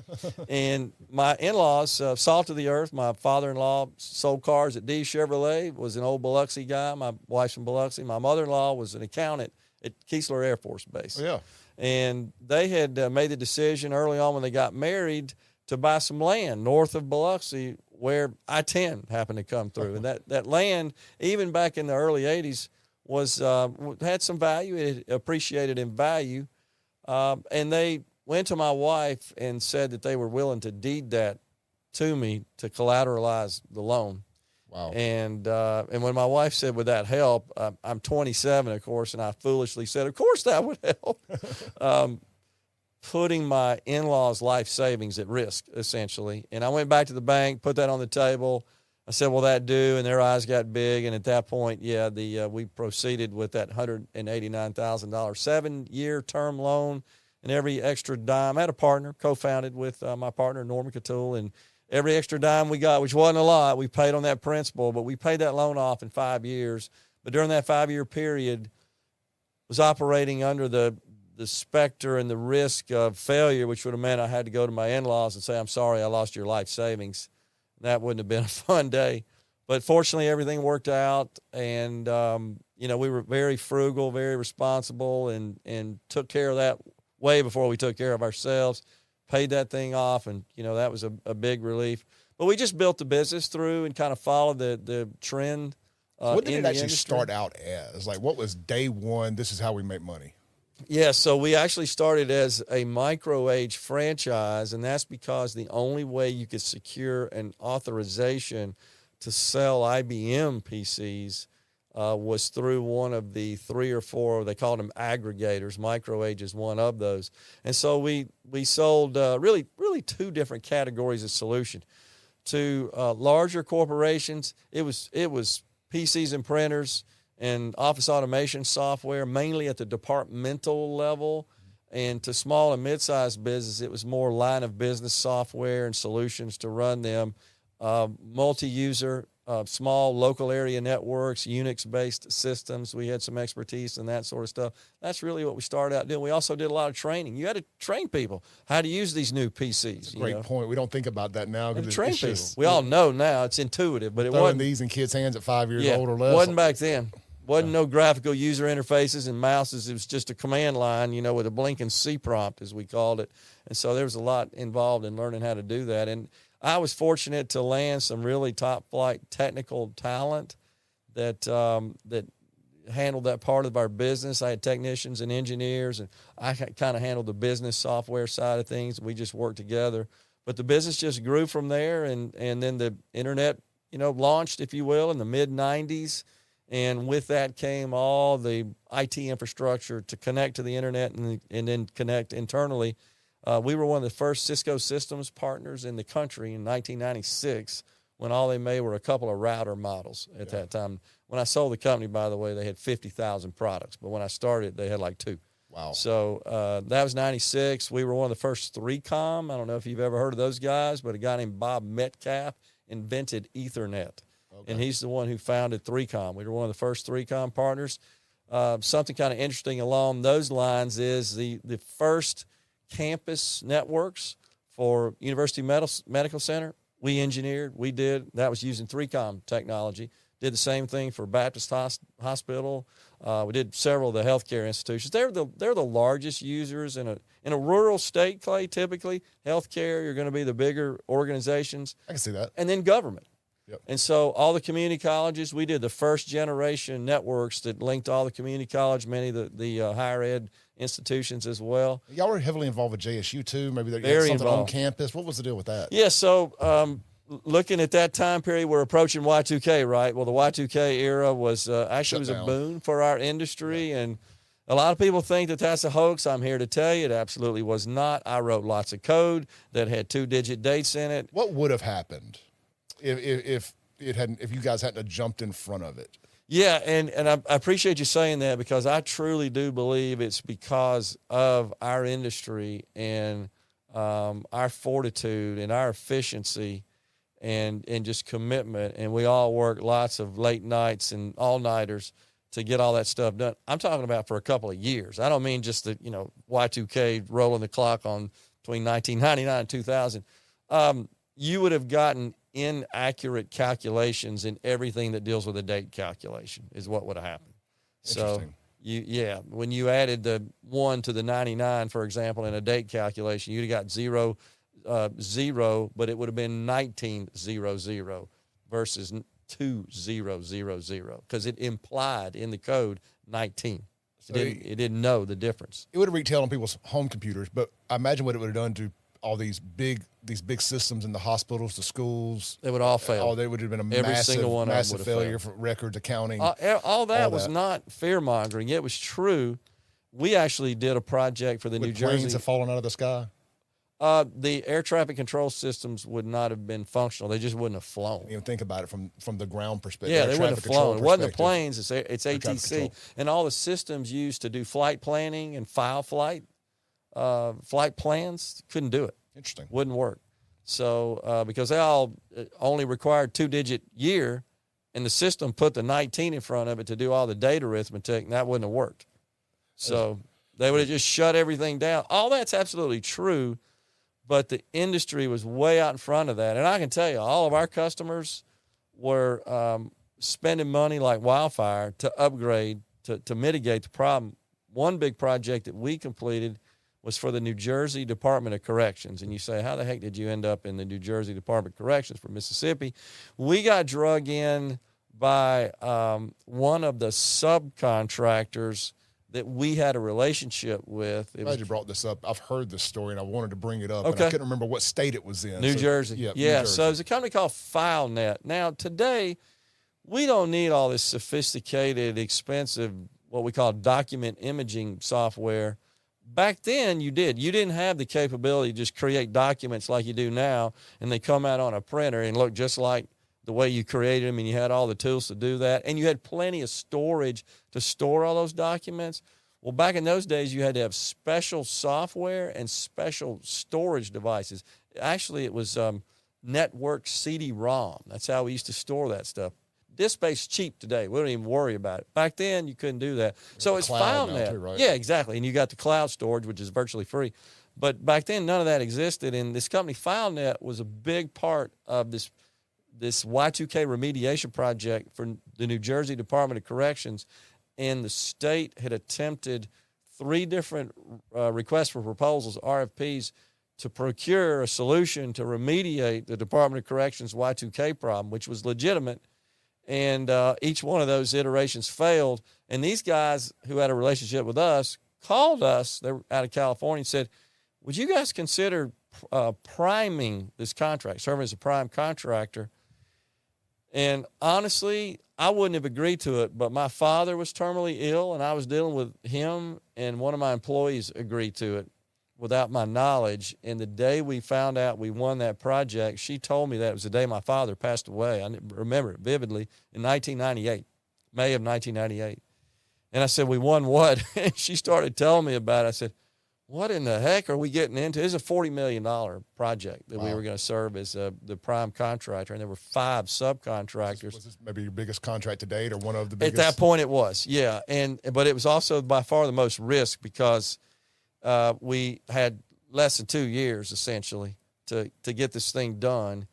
And my in-laws, salt of the earth, my father-in-law sold cars at D Chevrolet, was an old Biloxi guy. My wife's from Biloxi. My mother-in-law was an accountant at Keesler Air Force Base. Oh, yeah. And they had made the decision early on when they got married to buy some land north of Biloxi, where I-10 happened to come through. And that land, even back in the early 80s, had some value. It appreciated in value. And they went to my wife and said that they were willing to deed that to me to collateralize the loan. Wow. And when my wife said, would that help? I'm 27, of course, and I foolishly said, of course that would help. Putting my in-laws' life savings at risk, essentially. And I went back to the bank, put that on the table. I said, will that do? And their eyes got big. And at that point, we proceeded with that $189,000 7-year term loan, and every extra dime. I had a partner, co-founded with my partner, Norman Catul, and every extra dime we got, which wasn't a lot, we paid on that principal, but we paid that loan off in 5 years. But during that 5-year period, was operating under the specter and the risk of failure, which would have meant I had to go to my in-laws and say, I'm sorry, I lost your life savings. That wouldn't have been a fun day. But fortunately, everything worked out. And, we were very frugal, very responsible, and took care of that way before we took care of ourselves, paid that thing off. And, that was a big relief. But we just built the business through and kind of followed the trend. What did it actually start out as? Like, what was day one? This is how we make money. Yeah, so we actually started as a micro-age franchise, and that's because the only way you could secure an authorization to sell IBM PCs was through one of the 3 or 4, they called them aggregators. Micro-age is one of those. And so we sold really 2 different categories of solution. To larger corporations, it was PCs and printers and office automation software, mainly at the departmental level. And to small and mid-sized business, it was more line of business software and solutions to run them, multi-user, small local area networks, Unix-based systems. We had some expertise in that sort of stuff. That's really what we started out doing. We also did a lot of training. You had to train people how to use these new PCs. That's a great point. We don't think about that now. Train people. We all know now. It's intuitive, but it wasn't. These in kids' hands at 5 years old or less. Wasn't back then. Wasn't no graphical user interfaces and mouses. It was just a command line, with a blinking C prompt, as we called it. And so there was a lot involved in learning how to do that. And I was fortunate to land some really top-flight technical talent that handled that part of our business. I had technicians and engineers, and I kind of handled the business software side of things. We just worked together. But the business just grew from there, and then the internet, launched, if you will, in the mid-'90s. And with that came all the IT infrastructure to connect to the internet and then connect internally. We were one of the first Cisco systems partners in the country in 1996, when all they made were a couple of router models at that time. When I sold the company, by the way, they had 50,000 products. But when I started, they had like 2. Wow. So that was 96. We were one of the first 3Com. I don't know if you've ever heard of those guys, but a guy named Bob Metcalf invented Ethernet. Okay. And he's the one who founded 3Com. We were one of the first 3Com partners. Something kind of interesting along those lines is the first campus networks for University Medical Center, we engineered, we did. That was using 3Com technology. Did the same thing for Baptist Hospital. We did several of the healthcare institutions. They're the largest users in a rural state, Clay. Typically, healthcare, you're going to be the bigger organizations. I can see that. And then government. Yep. And so all the community colleges, we did the first generation networks that linked all the community college, many of the higher ed institutions as well. Y'all were heavily involved with JSU too. Maybe they had Very something involved on campus. What was the deal with that? Yeah, so looking at that time period, we're approaching Y2K, right? Well, the Y2K era was actually was a boon for our industry, and a lot of people think that that's a hoax. I'm here to tell you it absolutely was not. I wrote lots of code that had 2-digit dates in it. What would have happened if you guys hadn't have jumped in front of it? Yeah, and I appreciate you saying that, because I truly do believe it's because of our industry and our fortitude and our efficiency and just commitment. And we all work lots of late nights and all-nighters to get all that stuff done. I'm talking about for a couple of years. I don't mean just the, Y2K rolling the clock on between 1999 and 2000. You would have gotten inaccurate calculations in everything that deals with a date calculation is what would have happened. So when you added the 1 to the 99, for example, in a date calculation, you'd have got 0, but it would have been 1900 versus 2000, because it implied in the code 19. It didn't know the difference. It would have retailed on people's home computers, but I imagine what it would have done to all these big systems in the hospitals, the schools. They would all fail. They would have been Every single one massive failure for records, accounting. All that was not fear-mongering. It was true. We actually did a project for the New Jersey. Planes have fallen out of the sky? The air traffic control systems would not have been functional. They just wouldn't have flown. Think about it from the ground perspective. Yeah, they wouldn't have flown. It wasn't the planes. It's ATC. And all the systems used to do flight planning and file flight plans, couldn't do it. Interesting. Wouldn't work. So because they all only required 2-digit year, and the system put the 19 in front of it to do all the data arithmetic, and that wouldn't have worked. So they would have just shut everything down. All that's absolutely true, but the industry was way out in front of that. And I can tell you, all of our customers were spending money like wildfire to upgrade, to mitigate the problem. One big project that we completed was for the New Jersey Department of Corrections. And you say, how the heck did you end up in the New Jersey Department of Corrections for Mississippi? We got drug in by one of the subcontractors that we had a relationship with. I'm glad you brought this up. I've heard this story, and I wanted to bring it up. Okay. And I couldn't remember what state it was in. New Jersey. Yeah, New Jersey. So there's a company called FileNet. Now, today, we don't need all this sophisticated, expensive, what we call document imaging software. Back then, you did. You didn't have the capability to just create documents like you do now, and they come out on a printer and look just like the way you created them, and you had all the tools to do that, and you had plenty of storage to store all those documents. Well, back in those days, you had to have special software and special storage devices. Actually, it was network CD-ROM. That's how we used to store that stuff. Disk space is cheap today. We don't even worry about it. Back then, you couldn't do that. So it's FileNet. Too, right? Yeah, exactly. And you got the cloud storage, which is virtually free. But back then, none of that existed. And this company, FileNet, was a big part of this Y2K remediation project for the New Jersey Department of Corrections. And the state had attempted 3 different requests for proposals, RFPs, to procure a solution to remediate the Department of Corrections Y2K problem, which was legitimate. And each one of those iterations failed. And these guys who had a relationship with us called us, they were out of California, and said, would you guys consider priming this contract, serving as a prime contractor. And honestly, I wouldn't have agreed to it, but my father was terminally ill, and I was dealing with him, and one of my employees agreed to it without my knowledge. And the day we found out we won that project, she told me that it was the day my father passed away. I remember it vividly, in 1998, May of 1998. And I said, we won what? And she started telling me about it. I said, what in the heck are we getting into? This is a $40 million project that we were going to serve as the prime contractor, and there were 5 subcontractors. Was this maybe your biggest contract to date, or one of the biggest? At that point it was, yeah. But it was also by far the most risk, because we had less than 2 years, essentially, to get this thing done.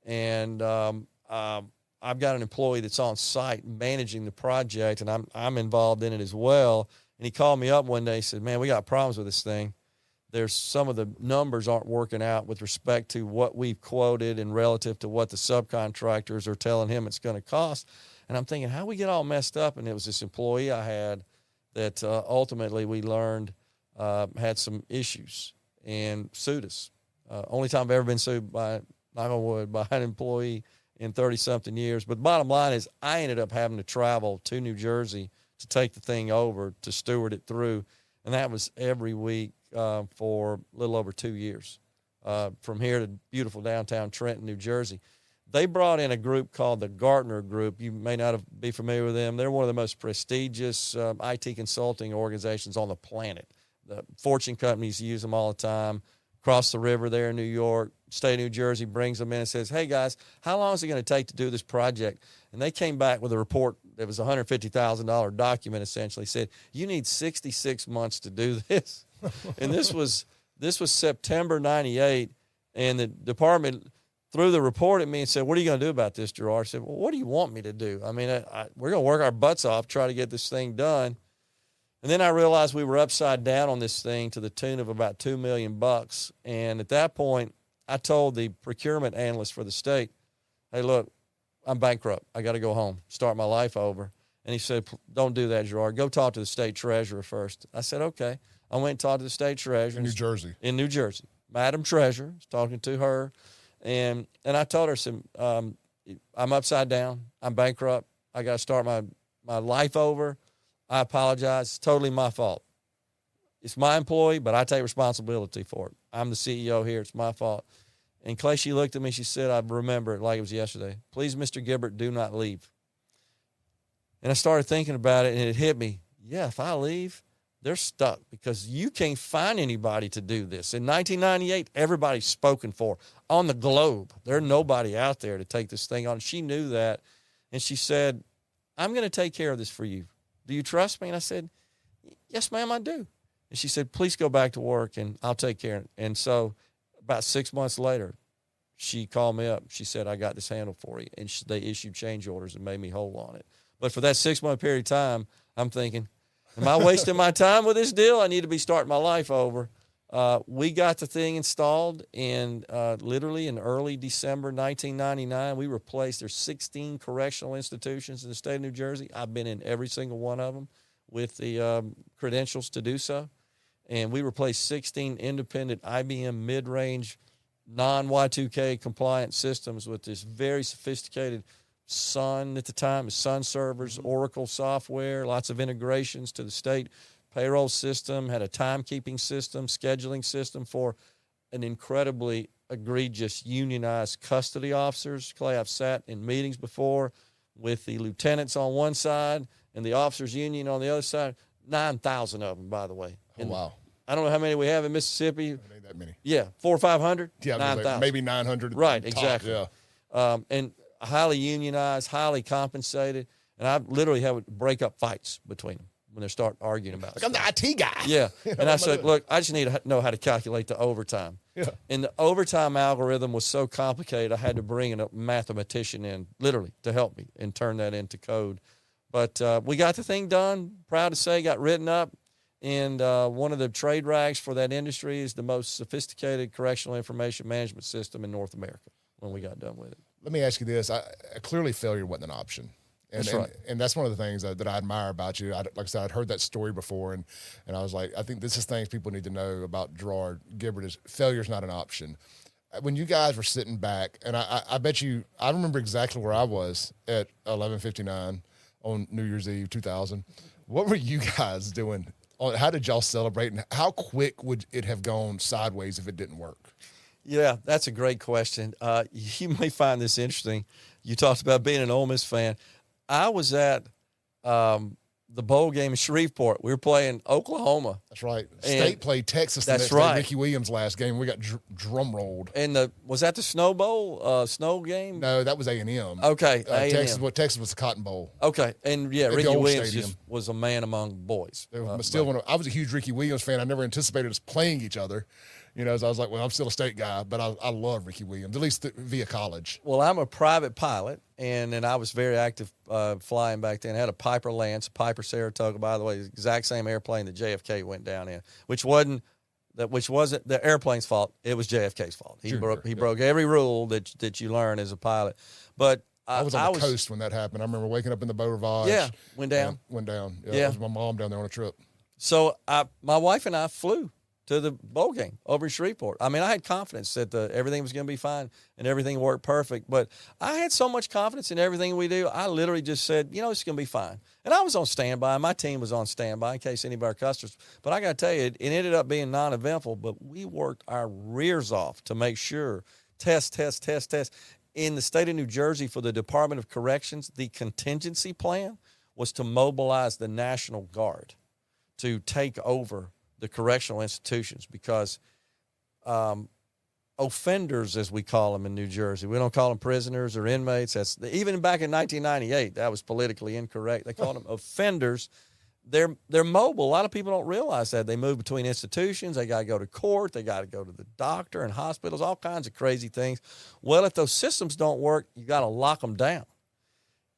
And I've got an employee that's on site managing the project, and I'm involved in it as well. And he called me up one day. He said, man, we got problems with this thing. There's some of the numbers aren't working out with respect to what we've quoted and relative to what the subcontractors are telling him it's going to cost. And I'm thinking, how we get all messed up? And it was this employee I had that ultimately we learned had some issues and sued us. Only time I've ever been sued by, knock on wood, by an employee in 30-something years. But the bottom line is I ended up having to travel to New Jersey to take the thing over, to steward it through. And that was every week for a little over 2 years, from here to beautiful downtown Trenton, New Jersey. They brought in a group called the Gartner Group. You may not be familiar with them. They're one of the most prestigious IT consulting organizations on the planet. The Fortune companies use them all the time. Across the river there in New York, state of New Jersey brings them in and says, hey, guys, how long is it going to take to do this project? And they came back with a report that was a $150,000 document, essentially said, you need 66 months to do this. And this was September 98, and the department threw the report at me and said, what are you going to do about this, Gerard? I said, well, what do you want me to do? I mean, we're going to work our butts off, try to get this thing done. And then I realized we were upside down on this thing to the tune of about $2 million. And at that point, I told the procurement analyst for the state, hey, look, I'm bankrupt. I got to go home, start my life over. And he said, don't do that, Gerard. Go talk to the state treasurer first. I said, okay. I went and talked to the state treasurer. In New Jersey. In New Jersey. Madam Treasurer, I was talking to her. And I told her, I'm upside down. I'm bankrupt. I got to start my life over. I apologize. It's totally my fault. It's my employee, but I take responsibility for it. I'm the CEO here. It's my fault. And Clay, she looked at me. She said, I remember it like it was yesterday. Please, Mr. Gibert, do not leave. And I started thinking about it, and it hit me. Yeah, if I leave, they're stuck, because you can't find anybody to do this. In 1998, everybody's spoken for on the globe. There's nobody out there to take this thing on. She knew that. And she said, I'm going to take care of this for you. Do you trust me? And I said, yes, ma'am, I do. And she said, please go back to work and I'll take care of it. And so about 6 months later, she called me up. She said, I got this handled for you. And they issued change orders and made me whole on it. But for that 6 month period of time, I'm thinking, am I wasting my time with this deal? I need to be starting my life over. We got the thing installed literally in early December 1999. We replaced, there's 16 correctional institutions in the state of New Jersey. I've been in every single one of them with the credentials to do so. And we replaced 16 independent IBM mid-range non-Y2K compliant systems with this very sophisticated Sun, at the time, Sun servers, Oracle software, lots of integrations to the state payroll system, had a timekeeping system, scheduling system for an incredibly egregious unionized custody officers. Clay, I've sat in meetings before with the lieutenants on one side and the officers union on the other side. 9,000 of them, by and Oh, wow. I don't know how many we have in Mississippi. It ain't that many. Yeah, 400 or 500. Yeah, 9,000. maybe 900. Right, top, exactly. Yeah. And highly unionized, highly compensated, and I literally would break up fights between them when they start arguing about it. I'm the IT guy. Yeah, and I said, look, I just need to know how to calculate the overtime. Yeah. And the overtime algorithm was so complicated, I had to bring in a mathematician in, literally, to help me and turn that into code. But we got the thing done, proud to say, got written up. And one of the trade rags for that industry is the most sophisticated correctional information management system in North America when we got done with it. Let me ask you this. Clearly failure wasn't an option. And, That's right. and that's one of the things that I admire about you. Like I said, I'd heard that story before, and I was like, I think this is things people need to know about Gerard Gibert is failure's not an option. When you guys were sitting back, and I bet you, I remember exactly where I was at 11:59 on New Year's Eve 2000. What were you guys doing? How did y'all celebrate, and how quick would it have gone sideways if it didn't work? Yeah, that's a great question. You may find this interesting. You talked about being an Ole Miss fan. I was at the bowl game in Shreveport. We were playing Oklahoma. That's right. State played Texas. That's the right. Ricky Williams last game. We got drum rolled. And was that the Snow Bowl, snow game? No, that was A&M. Okay, A&M. Texas was the Cotton Bowl. Okay, and yeah, At the Ricky old Williams stadium. just was a man among boys. I was a huge Ricky Williams fan. I never anticipated us playing each other. So I was like, well, I'm still a state guy, but I love Ricky Williams, at least via college. Well, I'm a private pilot, and I was very active flying back then. I had a Piper Lance, a Piper Saratoga, by the way, the exact same airplane that JFK went down in, which wasn't the airplane's fault. It was JFK's fault. He broke every rule that you learn as a pilot. But I was on the coast when that happened. I remember waking up in the Beau Rivage. Yeah, went down. Yeah, it was my mom down there on a trip. So my wife and I flew to the bowl game over in Shreveport. I mean, I had confidence that everything was going to be fine and everything worked perfect. But I had so much confidence in everything we do, I literally just said, it's going to be fine. And I was on standby. My team was on standby in case any of our customers. But I got to tell you, it ended up being non-eventful. But we worked our rears off to make sure, test. In the state of New Jersey for the Department of Corrections, the contingency plan was to mobilize the National Guard to take over the correctional institutions because offenders, as we call them in New Jersey, we don't call them prisoners or inmates. Even back in 1998, that was politically incorrect. They called them offenders. They're mobile. A lot of people don't realize that. They move between institutions. They got to go to court. They got to go to the doctor and hospitals, all kinds of crazy things. Well, if those systems don't work, you got to lock them down.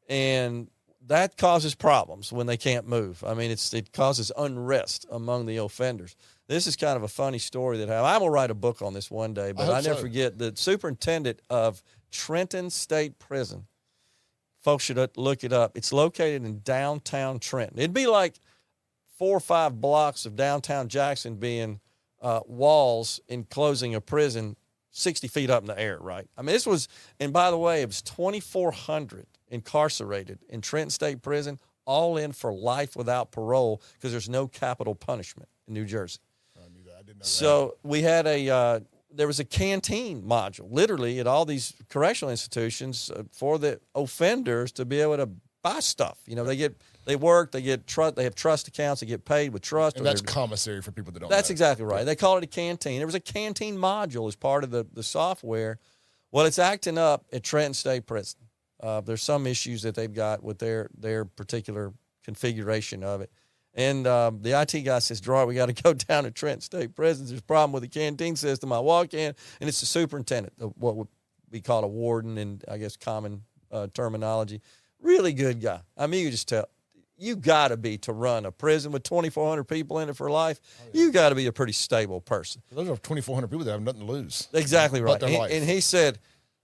And that causes problems when they can't move. I mean, it causes unrest among the offenders. This is kind of a funny story that happened. I will write a book on this one day, but I never forget the superintendent of Trenton State Prison. Folks should look it up. It's located in downtown Trenton. It'd be like 4 or 5 blocks of downtown Jackson being walls enclosing a prison 60 feet up in the air, right? I mean, this was, and by the way, it was 2,400 incarcerated in Trenton State Prison, all in for life without parole because there's no capital punishment in New Jersey. I knew that. I didn't know that. So we had there was a canteen module, literally, at all these correctional institutions for the offenders to be able to buy stuff. They work, they have trust accounts, they get paid with trust. And that's commissary for people that don't know. That's exactly right. They call it a canteen. There was a canteen module as part of the software. Well, it's acting up at Trenton State Prison. There's some issues that they've got with their particular configuration of it. And the IT guy says, Gerard, we got to go down to Trenton State Prison. There's a problem with the canteen system. I walk in, and it's the superintendent, what would be called a warden in, I guess, common terminology. Really good guy. I mean, you can just tell. You got to be, to run a prison with 2,400 people in it for life, you got to be a pretty stable person. Those are 2,400 people that have nothing to lose. Exactly right. But their life. And he said,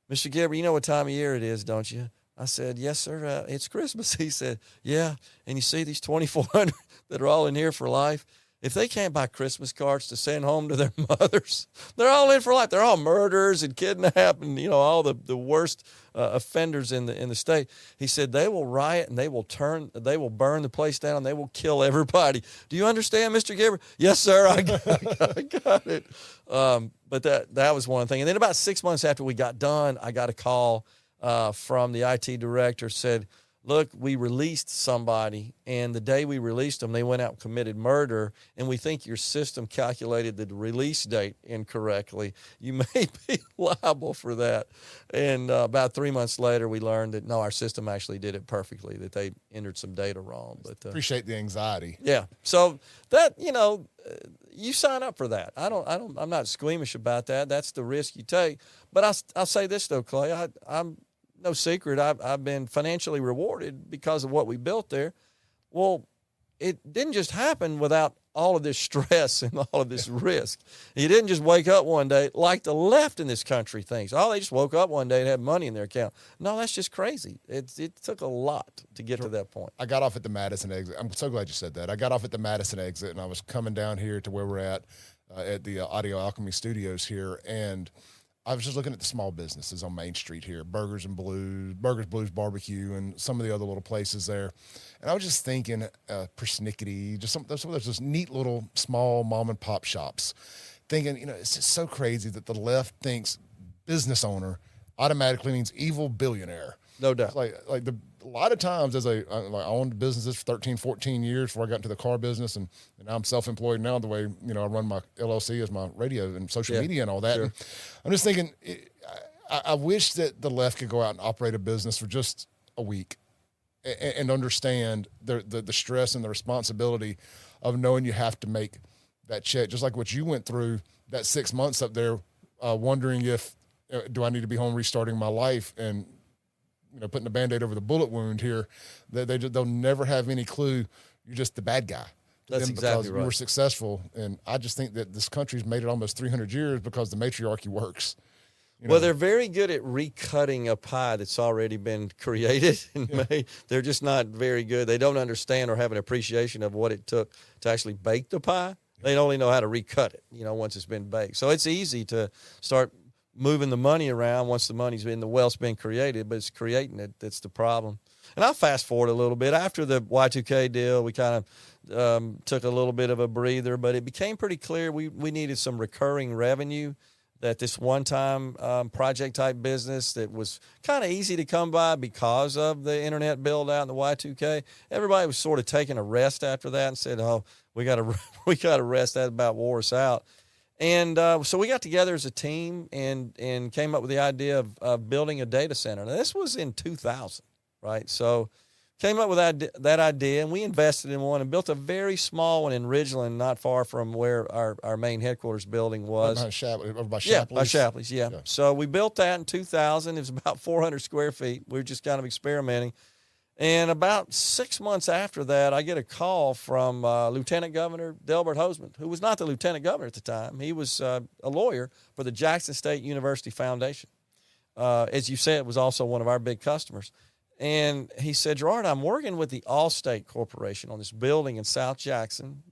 Mr. Gibert, you know what time of year it is, don't you? I said, yes, sir. It's Christmas. He said, yeah. And you see these 2,400 that are all in here for life? If they can't buy Christmas cards to send home to their mothers, they're all in for life. They're all murderers and kidnapping, all the worst offenders in the state. He said they will riot and they will burn the place down and they will kill everybody. Do you understand, Mr. Gibert? Yes, sir. I got it. But that was one thing. And then about 6 months after we got done, I got a call from the IT director, said, look, we released somebody, and the day we released them, they went out and committed murder, and we think your system calculated the release date incorrectly. You may be liable for that. And about 3 months later, we learned that, no, our system actually did it perfectly, that they entered some data wrong. But appreciate the anxiety. Yeah. So that, you sign up for that. I'm not squeamish about that. That's the risk you take. But I'll say this, though, Clay. I'm no secret, I've been financially rewarded because of what we built there. Well, it didn't just happen without all of this stress and all of this risk. He didn't just wake up one day like the left in this country thinks. Oh, they just woke up one day and had money in their account. No, that's just crazy. It took a lot to get to that point. I got off at the Madison exit. I'm so glad you said that. I got off at the Madison exit, and I was coming down here to where we're at the Audio Alchemy Studios here, and I was just looking at the small businesses on Main Street here, Burgers, Blues Barbecue, and some of the other little places there. And I was just thinking, persnickety, just some of those just neat little small mom and pop shops. Thinking, it's just so crazy that the left thinks business owner automatically means evil billionaire. No doubt. A lot of times I owned businesses for 13, 14 years before I got into the car business, and now I'm self-employed now the way, I run my LLC as my radio and social media and all that. Sure. And I'm just thinking, I wish that the left could go out and operate a business for just a week and understand the stress and the responsibility of knowing you have to make that check, just like what you went through that 6 months up there, wondering if, do I need to be home restarting my life and, putting a Band-Aid over the bullet wound here. They'll never have any clue you're just the bad guy. That's exactly because right. you were successful. And I just think that this country's made it almost 300 years because the matriarchy works. Well, they're very good at recutting a pie that's already been created and made. They're just not very good. They don't understand or have an appreciation of what it took to actually bake the pie. They only know how to recut it, once it's been baked. So it's easy to start moving the money around once the wealth's been created, but it's creating it that's the problem. And I'll fast forward a little bit. After the Y2K deal, we kind of took a little bit of a breather, but it became pretty clear we needed some recurring revenue. That this one-time project-type business that was kind of easy to come by because of the internet build-out and the Y2K, everybody was sort of taking a rest after that and said, "Oh, we got to rest. That about wore us out." And so we got together as a team and came up with the idea of building a data center. Now, this was in 2000, right? So came up with that idea, and we invested in one and built a very small one in Ridgeland, not far from where our main headquarters building was. By Shapley's? Yeah, by Shapley's, yeah. So we built that in 2000. It was about 400 square feet. We were just kind of experimenting. And about 6 months after that, I get a call from Lieutenant Governor Delbert Hosemann, who was not the lieutenant governor at the time. He was a lawyer for the Jackson State University Foundation. As you said, it was also one of our big customers. And he said, "Gerard, I'm working with the Allstate Corporation on this building in South Jackson.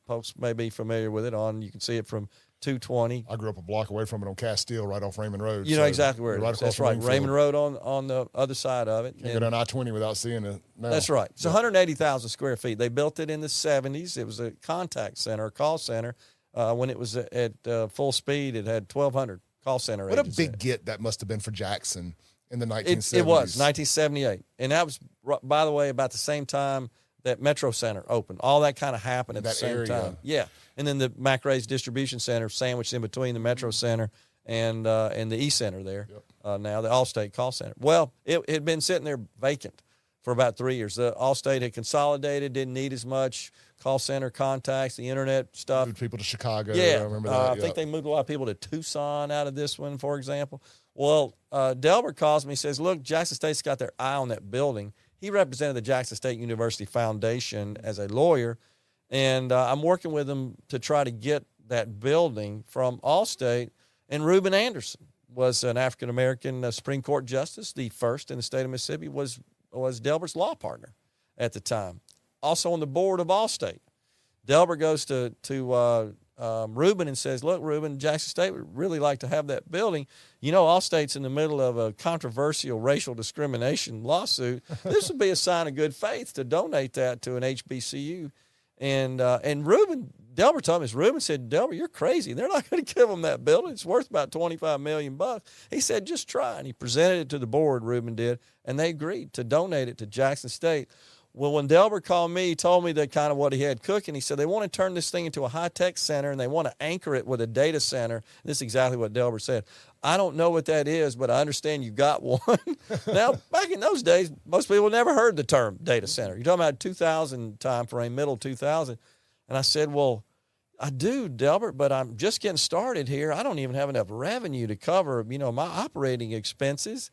Folks may be familiar with it. You can see it from 220. I grew up a block away from it on Castile, right off Raymond Road. You know exactly where it is. That's right. Wingfield. Raymond Road on the other side of it. Can't go down I-20 without seeing it now. That's right. It's 180,000 square feet. They built it in the 70s. It was a contact center, a call center. When it was at full speed, it had 1,200 call center What a agents big get that must have been for Jackson in the 1970s. It was 1978, and that was, by the way, about the same time that Metro Center opened. All that kind of happened at the same time. Yeah, and then the McRae's Distribution Center sandwiched in between the Metro Center and the East Center there. Yep. Now the Allstate Call Center. Well, it had been sitting there vacant for about 3 years. The Allstate had consolidated, didn't need as much call center contacts, the internet stuff. Moved people to Chicago. Yeah, I remember that. I think they moved a lot of people to Tucson out of this one, for example. Well, Delbert calls me and says, "Look, Jackson State's got their eye on that building." He represented the Jackson State University Foundation as a lawyer, and I'm working with him to try to get that building from Allstate. And Reuben Anderson was an African-American Supreme Court justice, the first in the state of Mississippi, was Delbert's law partner at the time. Also on the board of Allstate. Delbert goes to Reuben and says, "Look, Reuben, Jackson State would really like to have that building. Allstate's in the middle of a controversial racial discrimination lawsuit. This would be a sign of good faith to donate that to an HBCU." And Reuben, Delbert told me this. Reuben said, "Delbert, you're crazy. They're not going to give them that building. It's worth about $25 million. He said, "Just try." And he presented it to the board, Reuben did, and they agreed to donate it to Jackson State. Well, when Delbert called me, he told me that kind of what he had cooking. He said they want to turn this thing into a high-tech center, and they want to anchor it with a data center. This is exactly what Delbert said. "I don't know what that is, but I understand you got one." Now, back in those days, most people never heard the term data center. You're talking about 2000 time frame, middle 2000. And I said, "Well, I do, Delbert, but I'm just getting started here. I don't even have enough revenue to cover, my operating expenses."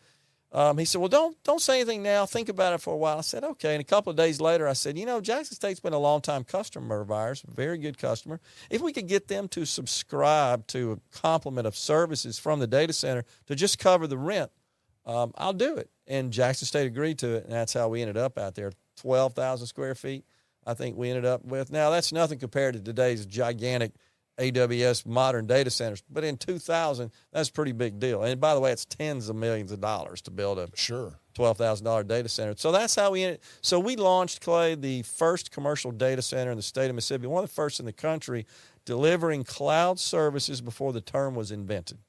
He said, well, don't say anything now. Think about it for a while. I said, okay. And a couple of days later, I said, Jackson State's been a long-time customer of ours, very good customer. If we could get them to subscribe to a complement of services from the data center to just cover the rent, I'll do it. And Jackson State agreed to it, and that's how we ended up out there, 12,000 square feet. I think we ended up with. Now, that's nothing compared to today's gigantic AWS modern data centers. But in 2000, that's a pretty big deal. And by the way, it's tens of millions of dollars to build a $12,000 data center. So that's how we ended. So we launched, Clay, the first commercial data center in the state of Mississippi, one of the first in the country, delivering cloud services before the term was invented.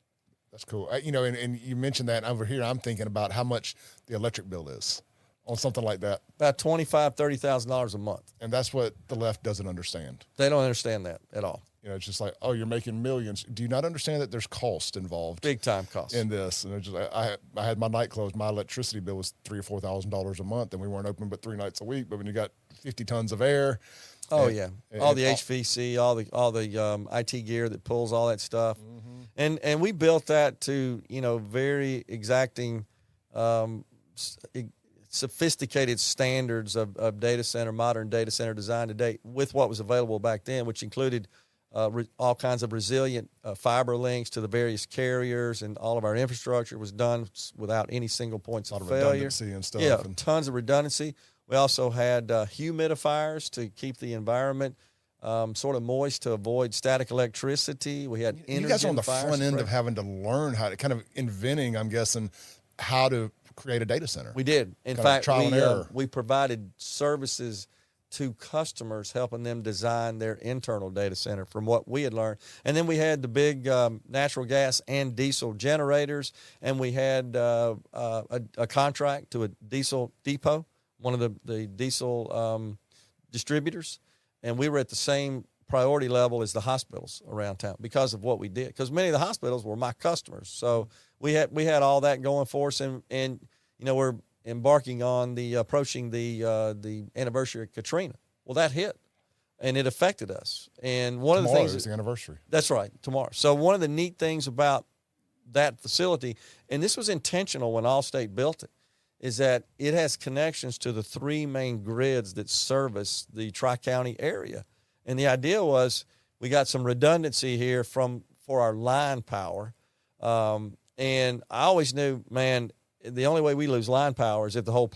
That's cool. And you mentioned that over here. I'm thinking about how much the electric bill is on something like that. About $25,000, $30,000 a month. And that's what the left doesn't understand. They don't understand that at all. It's just like, oh, you're making millions. Do you not understand that there's cost involved? Big time cost in this. And it's just, I had my night closed. My electricity bill was $3,000 or $4,000 a month, and we weren't open but 3 nights a week. But when you got 50 tons of air, all the HVC, all the IT gear that pulls all that stuff, and we built that to very exacting, sophisticated standards of data center, modern data center design today, with what was available back then, which included all kinds of resilient fiber links to the various carriers, and all of our infrastructure was done without any single points of failure. Redundancy and stuff. Yeah, tons of redundancy. We also had humidifiers to keep the environment sort of moist to avoid static electricity. We had energy. You guys are on the front end of having to learn how to kind of inventing, I'm guessing, how to create a data center. We did. In fact, we provided services to customers, helping them design their internal data center from what we had learned. And then we had the big natural gas and diesel generators, and we had a contract to a diesel depot, one of the diesel distributors, and we were at the same priority level as the hospitals around town because of what we did. Because many of the hospitals were my customers, so we had all that going for us, and we're embarking on approaching the anniversary of Katrina. Well, that hit, and it affected us. And one of the things is the anniversary. That's right, tomorrow. So one of the neat things about that facility, and this was intentional when Allstate built it, is that it has connections to the 3 main grids that service the Tri-County area. And the idea was we got some redundancy here for our line power. And I always knew, man, the only way we lose line power is if the whole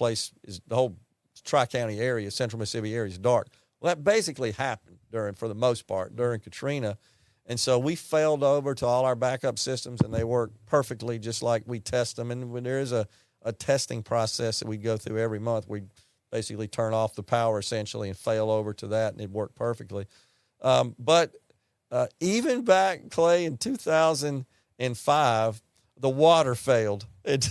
Tri-County area, Central Mississippi area, is dark. Well, that basically happened for the most part, during Katrina. And so we failed over to all our backup systems, and they work perfectly just like we test them. And when there is a testing process that we go through every month, we basically turn off the power essentially and fail over to that, and it worked perfectly. But even back, Clay, in 2005, the water failed at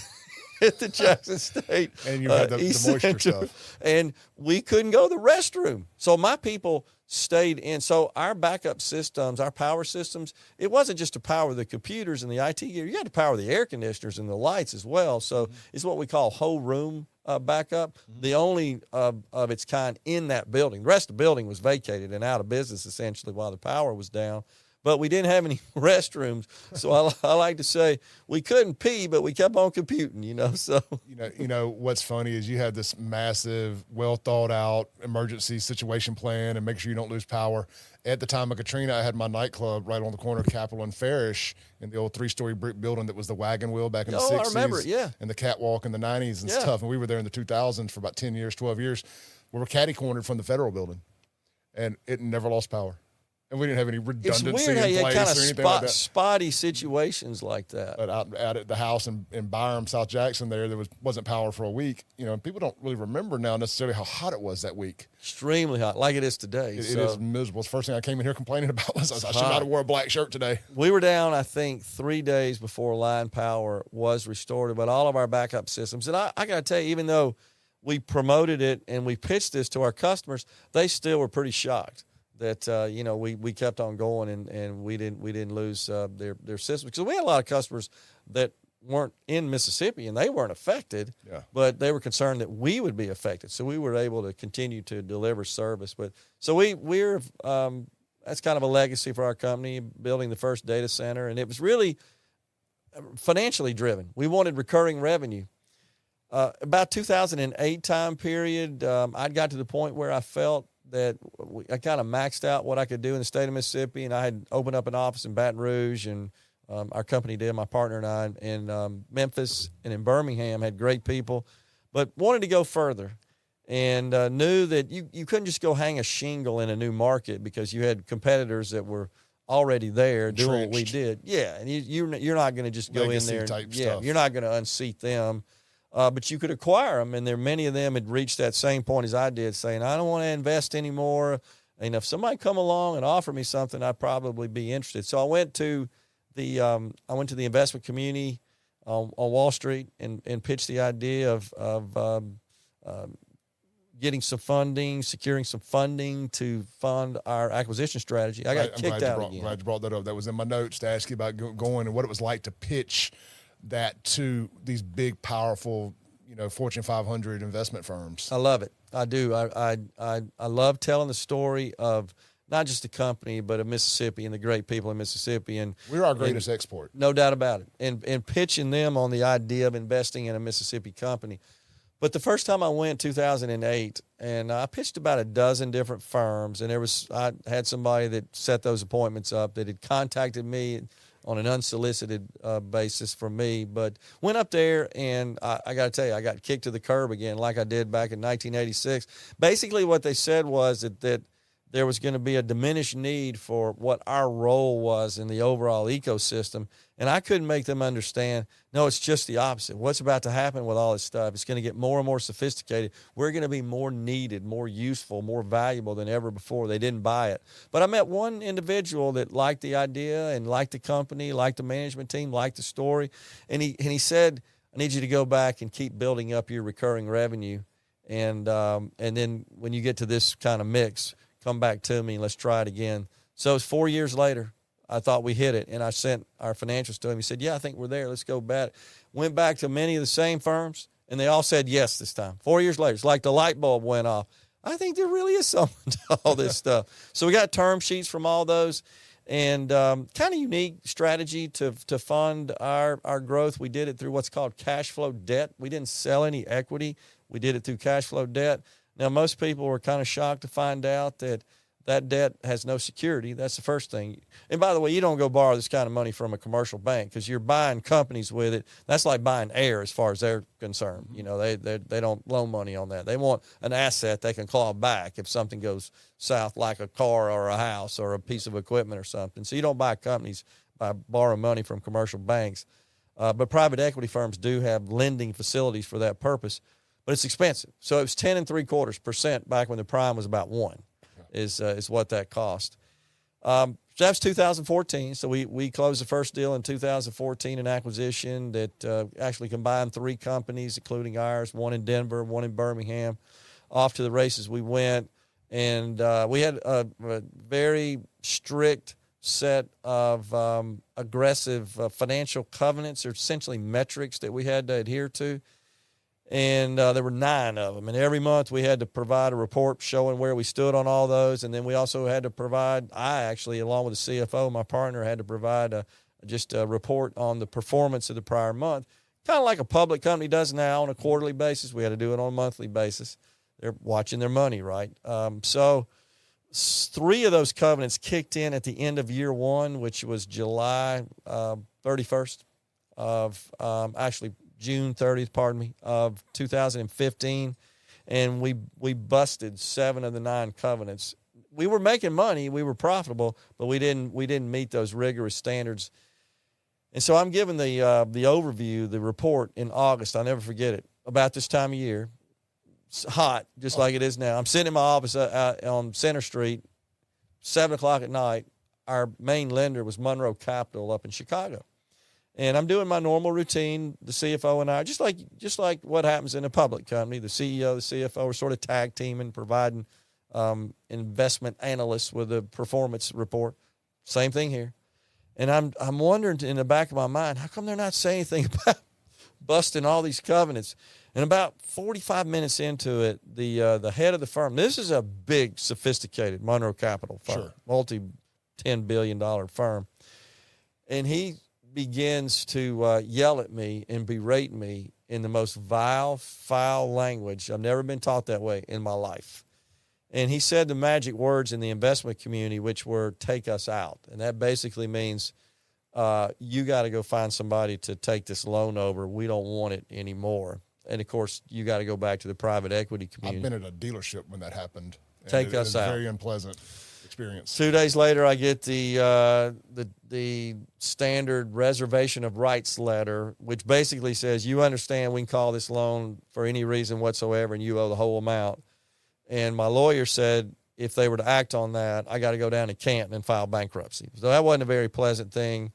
the Jackson State. And you had the moisture stuff. And we couldn't go to the restroom. So my people stayed in. So our backup systems, our power systems, it wasn't just to power the computers and the IT gear. You had to power the air conditioners and the lights as well. So it's what we call whole room backup, the only of its kind in that building. The rest of the building was vacated and out of business essentially while the power was down. But we didn't have any restrooms, so I like to say we couldn't pee, but we kept on computing, So what's funny is you had this massive, well thought out emergency situation plan and make sure you don't lose power. At the time of Katrina, I had my nightclub right on the corner of Capitol and Farish in the old 3-story brick building that was the wagon wheel back in the 60s. I remember it, yeah. And the catwalk in the 90s and stuff. And we were there in the 2000s for about 10 years, 12 years. We were catty-cornered from the federal building, and it never lost power. And we didn't have any redundancy in place or anything like that. Spotty situations like that. But out at the house in Byram, South Jackson, there wasn't power for a week. People don't really remember now necessarily how hot it was that week. Extremely hot, like it is today. It is miserable. The first thing I came in here complaining about was I should not have wore a black shirt today. We were down, I think, 3 days before line power was restored, but all of our backup systems. And I got to tell you, even though we promoted it and we pitched this to our customers, they still were pretty shocked that we kept on going and we didn't lose their systems, because we had a lot of customers that weren't in Mississippi and they weren't affected, but they were concerned that we would be affected. So we were able to continue to deliver service. But so we're that's kind of a legacy for our company, building the first data center, and it was really financially driven. We wanted recurring revenue. About 2008 time period, I'd got to the point where I felt that I kind of maxed out what I could do in the state of Mississippi, and I had opened up an office in Baton Rouge, and our company did, my partner and I, in Memphis and in Birmingham, had great people, but wanted to go further, and knew that you couldn't just go hang a shingle in a new market because you had competitors that were already there doing what we did. Yeah, and you're not going to just go in there. Stuff. You're not going to unseat them. But you could acquire them, and many of them had reached that same point as I did, saying, I don't want to invest anymore. And if somebody come along and offer me something, I'd probably be interested. So I went to the investment community on Wall Street and pitched the idea of getting some funding, securing some funding to fund our acquisition strategy. I got kicked out again. I'm glad you brought that up. That was in my notes to ask you about going and what it was like to pitch that to these big, powerful, Fortune 500 investment firms. I love it. I do. I love telling the story of not just the company, but of Mississippi and the great people in Mississippi. And we're our greatest export. No doubt about it. And pitching them on the idea of investing in a Mississippi company. But the first time I went, 2008, and I pitched about a dozen different firms, and I had somebody that set those appointments up that had contacted me on an unsolicited basis from me, but went up there, and I got to tell you, I got kicked to the curb again like I did back in 1986. Basically what they said was that there was going to be a diminished need for what our role was in the overall ecosystem, and I couldn't make them understand, no, it's just the opposite. What's about to happen with all this stuff? It's going to get more and more sophisticated. We're going to be more needed, more useful, more valuable than ever before. They didn't buy it. But I met one individual that liked the idea and liked the company, liked the management team, liked the story, and he said, I need you to go back and keep building up your recurring revenue, and then when you get to this kind of mix, come back to me and let's try it again. So it's 4 years later. I thought we hit it, and I sent our financials to him. He said, yeah, I think we're there. Let's go back. Went back to many of the same firms, and they all said yes this time. 4 years later, it's like the light bulb went off. I think there really is something to all this stuff. So we got term sheets from all those, and kind of unique strategy to fund our growth. We did it through what's called cash flow debt. We didn't sell any equity. We did it through cash flow debt. Now, most people were kind of shocked to find out that debt has no security. That's the first thing. And by the way, you don't go borrow this kind of money from a commercial bank because you're buying companies with it. That's like buying air as far as they're concerned. They don't loan money on that. They want an asset they can claw back if something goes south, like a car or a house or a piece of equipment or something. So you don't buy companies by borrowing money from commercial banks. But private equity firms do have lending facilities for that purpose. But it's expensive. So it was 10.75% back when the prime was about 1. Is what that cost. So that was 2014. So we closed the first deal in 2014, an acquisition that actually combined 3 companies, including ours, one in Denver, one in Birmingham. Off to the races we went, and we had a very strict set of aggressive financial covenants, or essentially metrics that we had to adhere to. And there were 9 of them. And every month we had to provide a report showing where we stood on all those. And then we also had to provide, I actually, along with the CFO, my partner, had to provide just a report on the performance of the prior month, kind of like a public company does now on a quarterly basis. We had to do it on a monthly basis. They're watching their money, right? So 3 of those covenants kicked in at the end of year 1, which was July 31st of actually June 30th, of 2015, and we busted 7 of the 9 covenants. We were making money, we were profitable, but we didn't meet those rigorous standards. And so I'm giving the overview, the report in August. I'll never forget it. About this time of year, it's hot, just like it is now. I'm sitting in my office on Center Street, 7:00 at night. Our main lender was Monroe Capital up in Chicago. And I'm doing my normal routine, the CFO and I, just like what happens in a public company. The CEO, the CFO are sort of tag teaming, providing investment analysts with a performance report. Same thing here. And I'm wondering in the back of my mind, how come they're not saying anything about busting all these covenants? And about 45 minutes into it, the head of the firm, this is a big, sophisticated Monroe Capital firm, sure, multi-$10 billion firm, and he begins to yell at me and berate me in the most vile, foul language. I've never been taught that way in my life. And he said the magic words in the investment community, which were take us out. And that basically means you got to go find somebody to take this loan over. We don't want it anymore. And, of course, you got to go back to the private equity community. I've been at a dealership when that happened. Take us out. Very unpleasant experience. 2 days later, I get the standard reservation of rights letter, which basically says, you understand we can call this loan for any reason whatsoever and you owe the whole amount. And my lawyer said if they were to act on that, I got to go down to Canton and file bankruptcy. So that wasn't a very pleasant thing,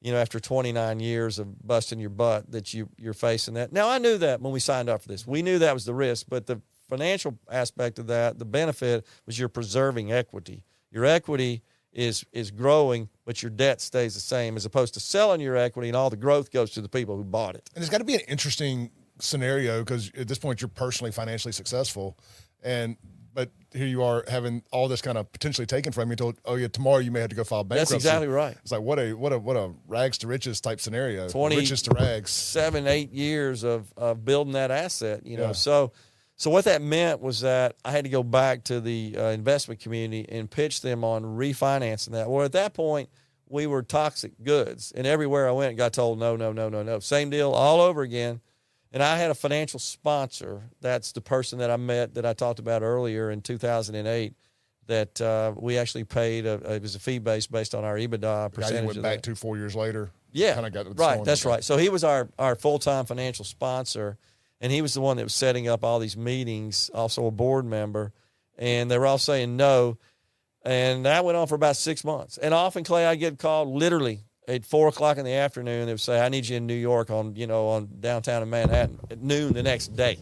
after 29 years of busting your butt that you're facing that. Now, I knew that when we signed up for this. We knew that was the risk, but the financial aspect of that, the benefit was you're preserving equity. Your equity is growing, but your debt stays the same, as opposed to selling your equity and all the growth goes to the people who bought it. And it's got to be an interesting scenario because at this point you're personally financially successful, but here you are having all this kind of potentially taken from you. Told, tomorrow you may have to go file bankruptcy. That's exactly right. It's like what a rags to riches type scenario. Riches to rags. 7-8 years of building that asset. Yeah. So what that meant was that I had to go back to the investment community and pitch them on refinancing that. Well, at that point, we were toxic goods. And everywhere I went, got told no. Same deal all over again. And I had a financial sponsor. That's the person that I met that I talked about earlier in 2008 that we actually paid. It was a fee based on our EBITDA percentage. You went back 4 years later. Yeah, kind of got right. That's right. So he was our full-time financial sponsor. And he was the one that was setting up all these meetings, also a board member. And they were all saying no. And that went on for about 6 months. And often, Clay, I get called literally at 4 o'clock in the afternoon. They would say, I need you in New York on downtown in Manhattan at noon the next day.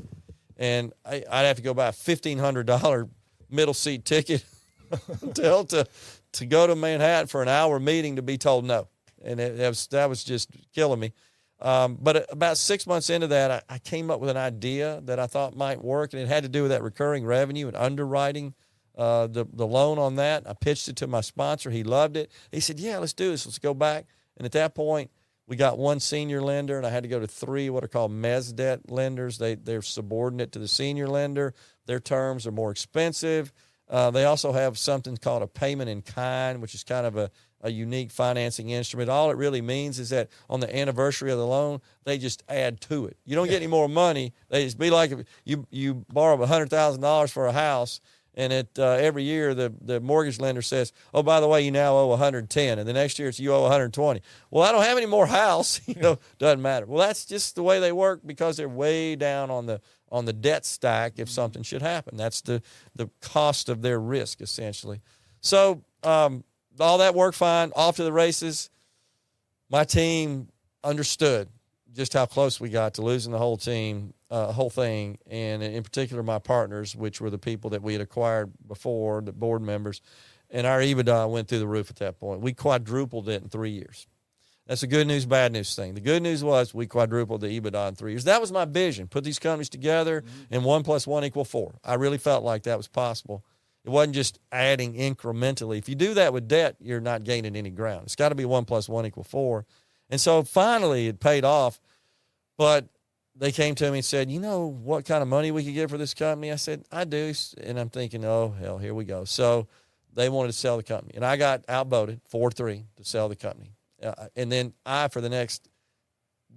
And I'd have to go buy a $1,500 middle seat ticket to go to Manhattan for an hour meeting to be told no. And that was just killing me. But about 6 months into that, I came up with an idea that I thought might work, and it had to do with that recurring revenue and underwriting the loan on that. I pitched it to my sponsor. He loved it. He said, yeah, let's do this. Let's go back. And at that point, we got one senior lender, and I had to go to 3 what are called mezz debt lenders. They're subordinate to the senior lender. Their terms are more expensive. They also have something called a payment in kind, which is kind of a unique financing instrument. All it really means is that on the anniversary of the loan, they just add to it. You don't get any more money. They just be like if you borrow $100,000 for a house, and every year the mortgage lender says, oh, by the way, you now owe 110, and the next year it's you owe 120. Well, I don't have any more house. Doesn't matter. Well, that's just the way they work because they're way down on the debt stack if something should happen. That's the cost of their risk, essentially. So all that worked fine, off to the races. My team understood just how close we got to losing the whole thing, and in particular my partners, which were the people that we had acquired before, the board members, and our EBITDA went through the roof at that point. We quadrupled it in 3 years. That's a good news, bad news thing. The good news was we quadrupled the EBITDA in 3 years. That was my vision, put these companies together, and 1 + 1 = 4. I really felt like that was possible. It wasn't just adding incrementally. If you do that with debt, you're not gaining any ground. It's got to be 1 + 1 = 4. And so finally it paid off, but they came to me and said, you know what kind of money we could get for this company? I said, I do. And I'm thinking, oh, hell, here we go. So they wanted to sell the company. And I got outvoted 4-3 to sell the company. And then for the next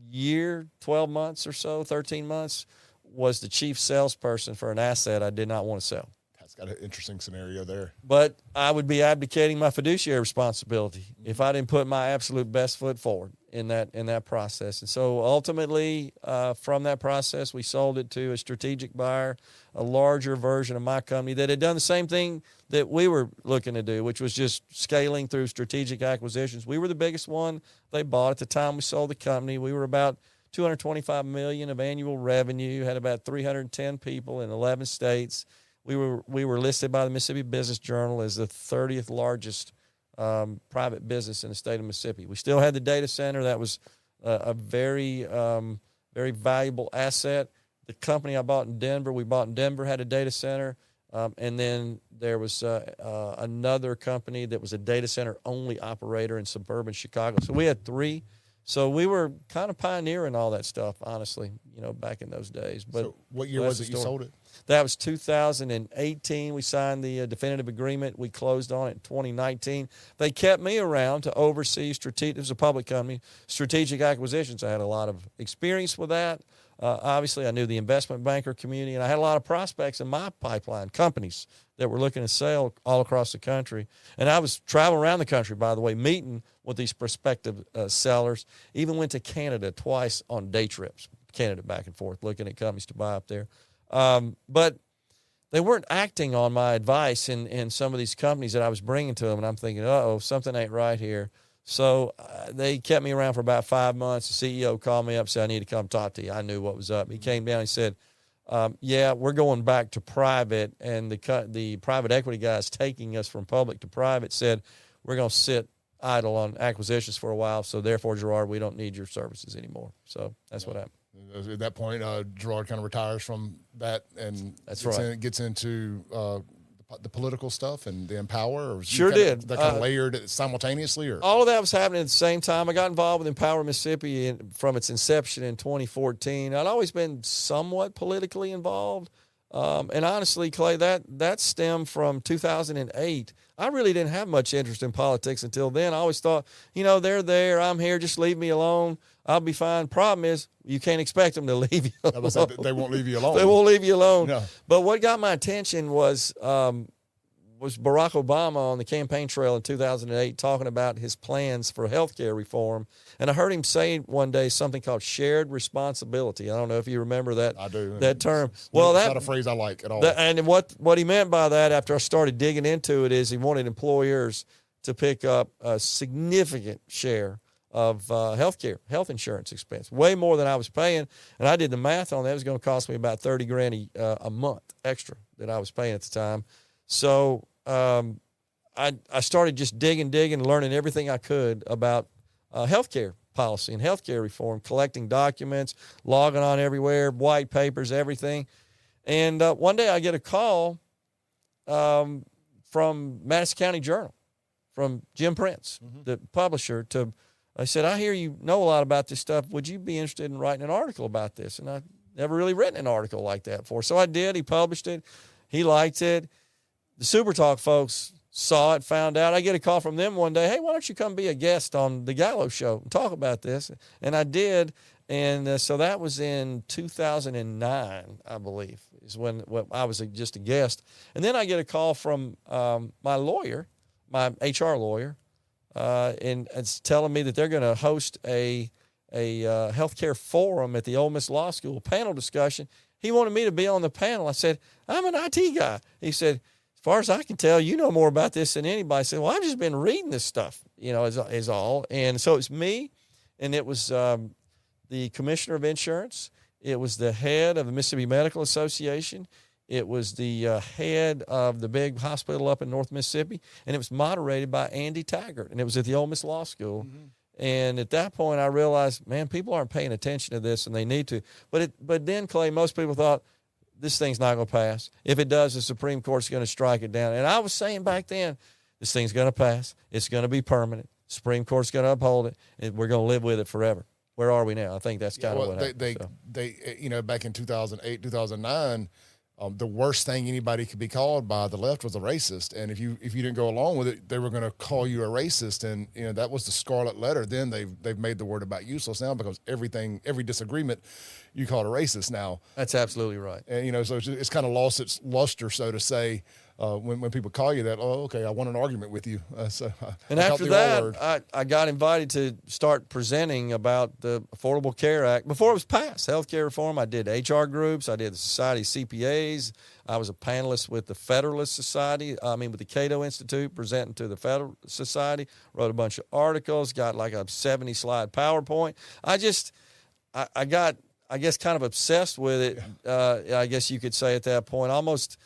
year, 12 months or so, 13 months, was the chief salesperson for an asset I did not want to sell. That's got an interesting scenario there. But I would be abdicating my fiduciary responsibility if I didn't put my absolute best foot forward in that process. And so ultimately, from that process, we sold it to a strategic buyer, a larger version of my company that had done the same thing that we were looking to do, which was just scaling through strategic acquisitions. We were the biggest one they bought at the time we sold the company. We were about $225 million of annual revenue, had about 310 people in 11 states. We were listed by the Mississippi Business Journal as the 30th largest private business in the state of Mississippi. We still had the data center. That was a very, very valuable asset. The company I bought in Denver, had a data center. And then there was another company that was a data center only operator in suburban Chicago. So we had 3 So we were kind of pioneering all that stuff, honestly, back in those days. But so what year was it you sold it? That was 2018. We signed the definitive agreement. We closed on it in 2019. They kept me around to oversee strategic. It was a public company, strategic acquisitions. I had a lot of experience with that. Obviously, I knew the investment banker community, and I had a lot of prospects in my pipeline, companies that were looking to sell all across the country. And I was traveling around the country, by the way, meeting with these prospective sellers. Even went to Canada twice on day trips, Canada back and forth, looking at companies to buy up there. But they weren't acting on my advice in some of these companies that I was bringing to them, and I'm thinking, uh-oh, something ain't right here. So they kept me around for about 5 months. The CEO called me up and said, I need to come talk to you. I knew what was up. He came down and said, yeah, we're going back to private, and the private equity guys taking us from public to private said, we're going to sit idle on acquisitions for a while, so therefore, Gerard, we don't need your services anymore. So that's what happened. At that point, Gerard kind of retires from that and gets into the political stuff and the Empower? Or sure did. That kind of layered it simultaneously? Or? All of that was happening at the same time. I got involved with Empower Mississippi from its inception in 2014. I'd always been somewhat politically involved. And honestly, Clay, that stemmed from 2008. I really didn't have much interest in politics until then. I always thought, they're there, I'm here, just leave me alone. I'll be fine. Problem is, you can't expect them to leave you alone. They won't leave you alone. They won't leave you alone. No. But what got my attention was Barack Obama on the campaign trail in 2008 talking about his plans for healthcare reform. And I heard him say one day something called shared responsibility. I don't know if you remember that. I do. That term. It's not a phrase I like at all. And what he meant by that, after I started digging into it, is he wanted employers to pick up a significant share of health insurance expense, way more than I was paying. And I did the math on that. It was going to cost me about $30,000 a month extra that I was paying at the time. So I started just digging, learning everything I could about healthcare policy and healthcare reform, collecting documents, logging on everywhere, white papers, everything. And one day I get a call from Madison County Journal, from Jim Prince, the publisher. I said, I hear you know a lot about this stuff. Would you be interested in writing an article about this? And I've never really written an article like that before. So I did. He published it. He liked it. The Super Talk folks saw it, found out. I get a call from them one day. Hey, why don't you come be a guest on the Gallo Show and talk about this? And I did. And so that was in 2009, I believe, is when I was just a guest. And then I get a call from my lawyer, my HR lawyer, and it's telling me that they're going to host a healthcare forum at the Ole Miss Law School, panel discussion. He wanted me to be on the panel. I said, I'm an IT guy. He said, as far as I can tell, you know more about this than anybody. I said, well, I've just been reading this stuff, is all. And so it's me, and it was the commissioner of insurance. It was the head of the Mississippi Medical Association. It was the head of the big hospital up in North Mississippi, and it was moderated by Andy Taggart, and it was at the Ole Miss Law School. Mm-hmm. And at that point, I realized, man, people aren't paying attention to this, and they need to. But then, Clay, most people thought, this thing's not going to pass. If it does, the Supreme Court's going to strike it down. And I was saying back then, this thing's going to pass. It's going to be permanent. Supreme Court's going to uphold it, and we're going to live with it forever. Where are we now? I think that's kind of what happened. They back in 2008, 2009, the worst thing anybody could be called by the left was a racist. And if you didn't go along with it, they were going to call you a racist. And, that was the scarlet letter. Then they've made the word about useless now because every disagreement, you call it a racist now. That's absolutely right. And, so it's kind of lost its luster, so to say, when people call you that. Oh, okay, I want an argument with you. And after that, I got invited to start presenting about the Affordable Care Act before it was passed, healthcare reform. I did HR groups. I did the Society of CPAs. I was a panelist with the Federalist Society, with the Cato Institute, presenting to the Federalist Society, wrote a bunch of articles, got like a 70-slide PowerPoint. I got, I guess, kind of obsessed with it, I guess you could say at that point, almost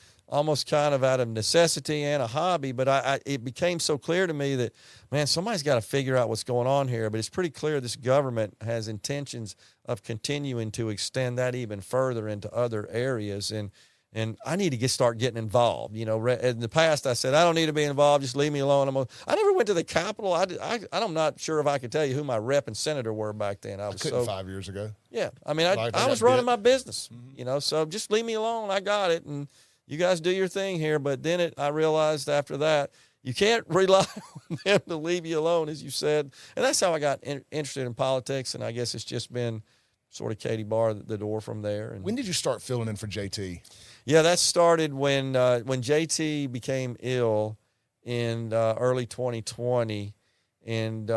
kind of out of necessity and a hobby. But it became so clear to me that, man, somebody's got to figure out what's going on here. But it's pretty clear this government has intentions of continuing to extend that even further into other areas. And And I need to start getting involved. You know, in the past, I said, I don't need to be involved. Just leave me alone. I never went to the Capitol. I'm not sure if I could tell you who my rep and senator were back then. I couldn't 5 years ago. Yeah. I mean, I was running my business, you know, so just leave me alone. I got it. And you guys do your thing here. But then I realized after that, you can't rely on them to leave you alone, as you said. And that's how I got interested in politics. And I guess it's just been sort of Katie Barr the door from there. And when did you start filling in for JT? Yeah, that started when JT became ill in early 2020, and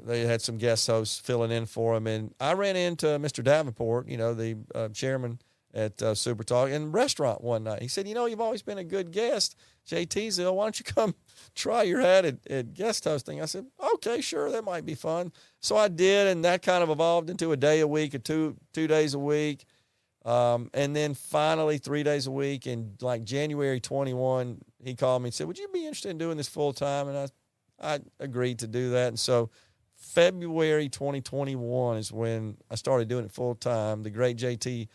they had some guest hosts filling in for him. And I ran into Mr. Davenport, you know, the chairman at Super Talk, in a restaurant one night. He said, you know, you've always been a good guest. JT's ill. Why don't you come try your hat at guest hosting? I said, okay, sure, that might be fun. So I did, and that kind of evolved into a day a week or two days a week. And then finally 3 days a week in like January 21, he called me and said, would you be interested in doing this full time? And I agreed to do that. And so February 2021 is when I started doing it full time. The great JT,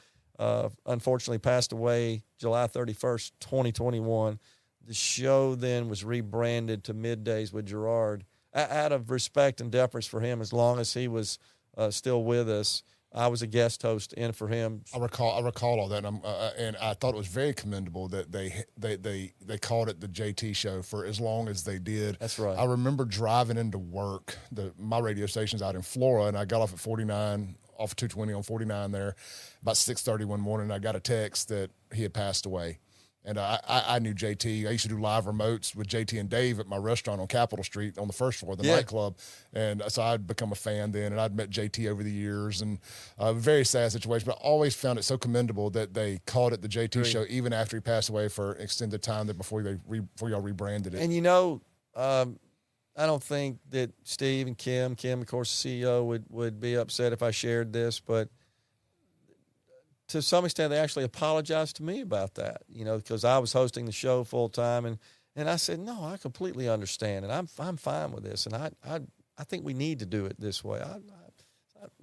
unfortunately passed away July 31st, 2021. The show then was rebranded to Middays with Gerard out of respect and deference for him. As long as he was still with us, I was a guest host in for him. I recall all that, and I thought it was very commendable that they called it the JT show for as long as they did. That's right. I remember driving into work. My radio station's out in Florida, and I got off at 49, off 220 on 49 there, about 6:30 one morning. I got a text that he had passed away. And I knew JT. I used to do live remotes with JT and Dave at my restaurant on Capitol Street on the first floor, the nightclub. And so I'd become a fan then, and I'd met JT over the years. And a very sad situation, but I always found it so commendable that they called it the JT show even after he passed away for extended time before y'all rebranded it. And, you know, I don't think that Steve and Kim, of course, the CEO, would be upset if I shared this, but to some extent, they actually apologized to me about that, you know, because I was hosting the show full time, and I said, no, I completely understand, and I'm fine with this, and I think we need to do it this way.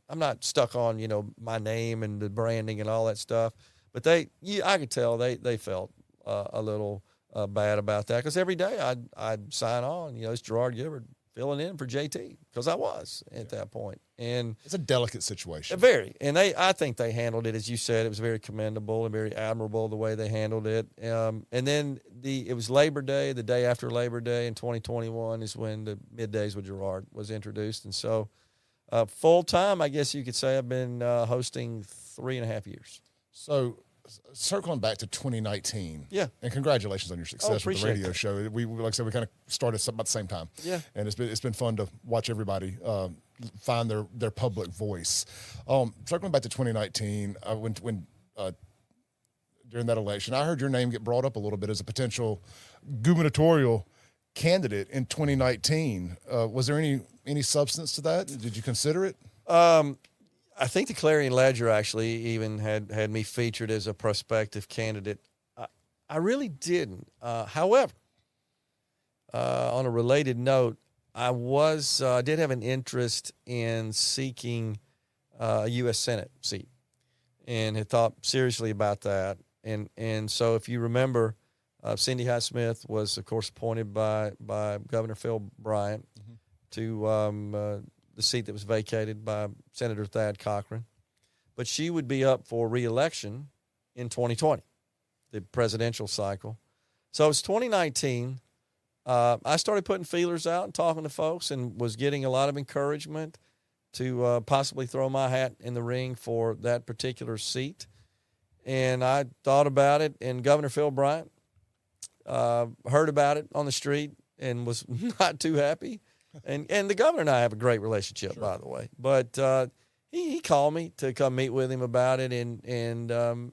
I'm not stuck on, you know, my name and the branding and all that stuff, but I could tell they felt a little bad about that, because every day I'd sign on, you know, it's Gerard Gibert filling in for JT, because I was at that point. And it's a delicate situation. Very. And I think they handled it, as you said, it was very commendable and very admirable the way they handled it. And then it was Labor Day, the day after Labor Day in 2021 is when the Middays with Gerard was introduced. And so full time, I guess you could say I've been hosting 3.5 years. So circling back to 2019, and congratulations on your success with the radio show. We like I said, we kind of started about the same time, and it's been fun to watch everybody find their public voice. Circling back to 2019, when during that election, I heard your name get brought up a little bit as a potential gubernatorial candidate in 2019. Was there any substance to that? Did you consider it? I think the Clarion Ledger actually even had me featured as a prospective candidate. I really didn't. However, on a related note, I did have an interest in seeking a U.S. Senate seat, and had thought seriously about that. And so, if you remember, Cindy Hyde-Smith was, of course, appointed by Governor Phil Bryant to the seat that was vacated by Senator Thad Cochran. But she would be up for re-election in 2020, the presidential cycle. So it was 2019. I started putting feelers out and talking to folks, and was getting a lot of encouragement to possibly throw my hat in the ring for that particular seat. And I thought about it, and Governor Phil Bryant heard about it on the street and was not too happy. And the governor and I have a great relationship, by the way. But he called me to come meet with him about it, and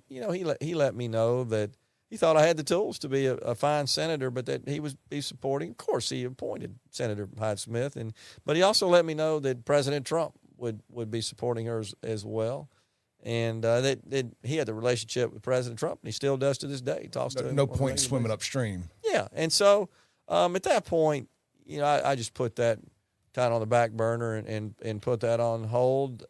you know, he let me know that he thought I had the tools to be a fine senator, but that he was supporting. Of course, he appointed Senator Hyde-Smith, but he also let me know that President Trump would be supporting her as well, and that he had the relationship with President Trump, and he still does to this day. He talks to him. No point swimming upstream. Yeah, and so at that point, you know, I just put that kind of on the back burner and put that on hold.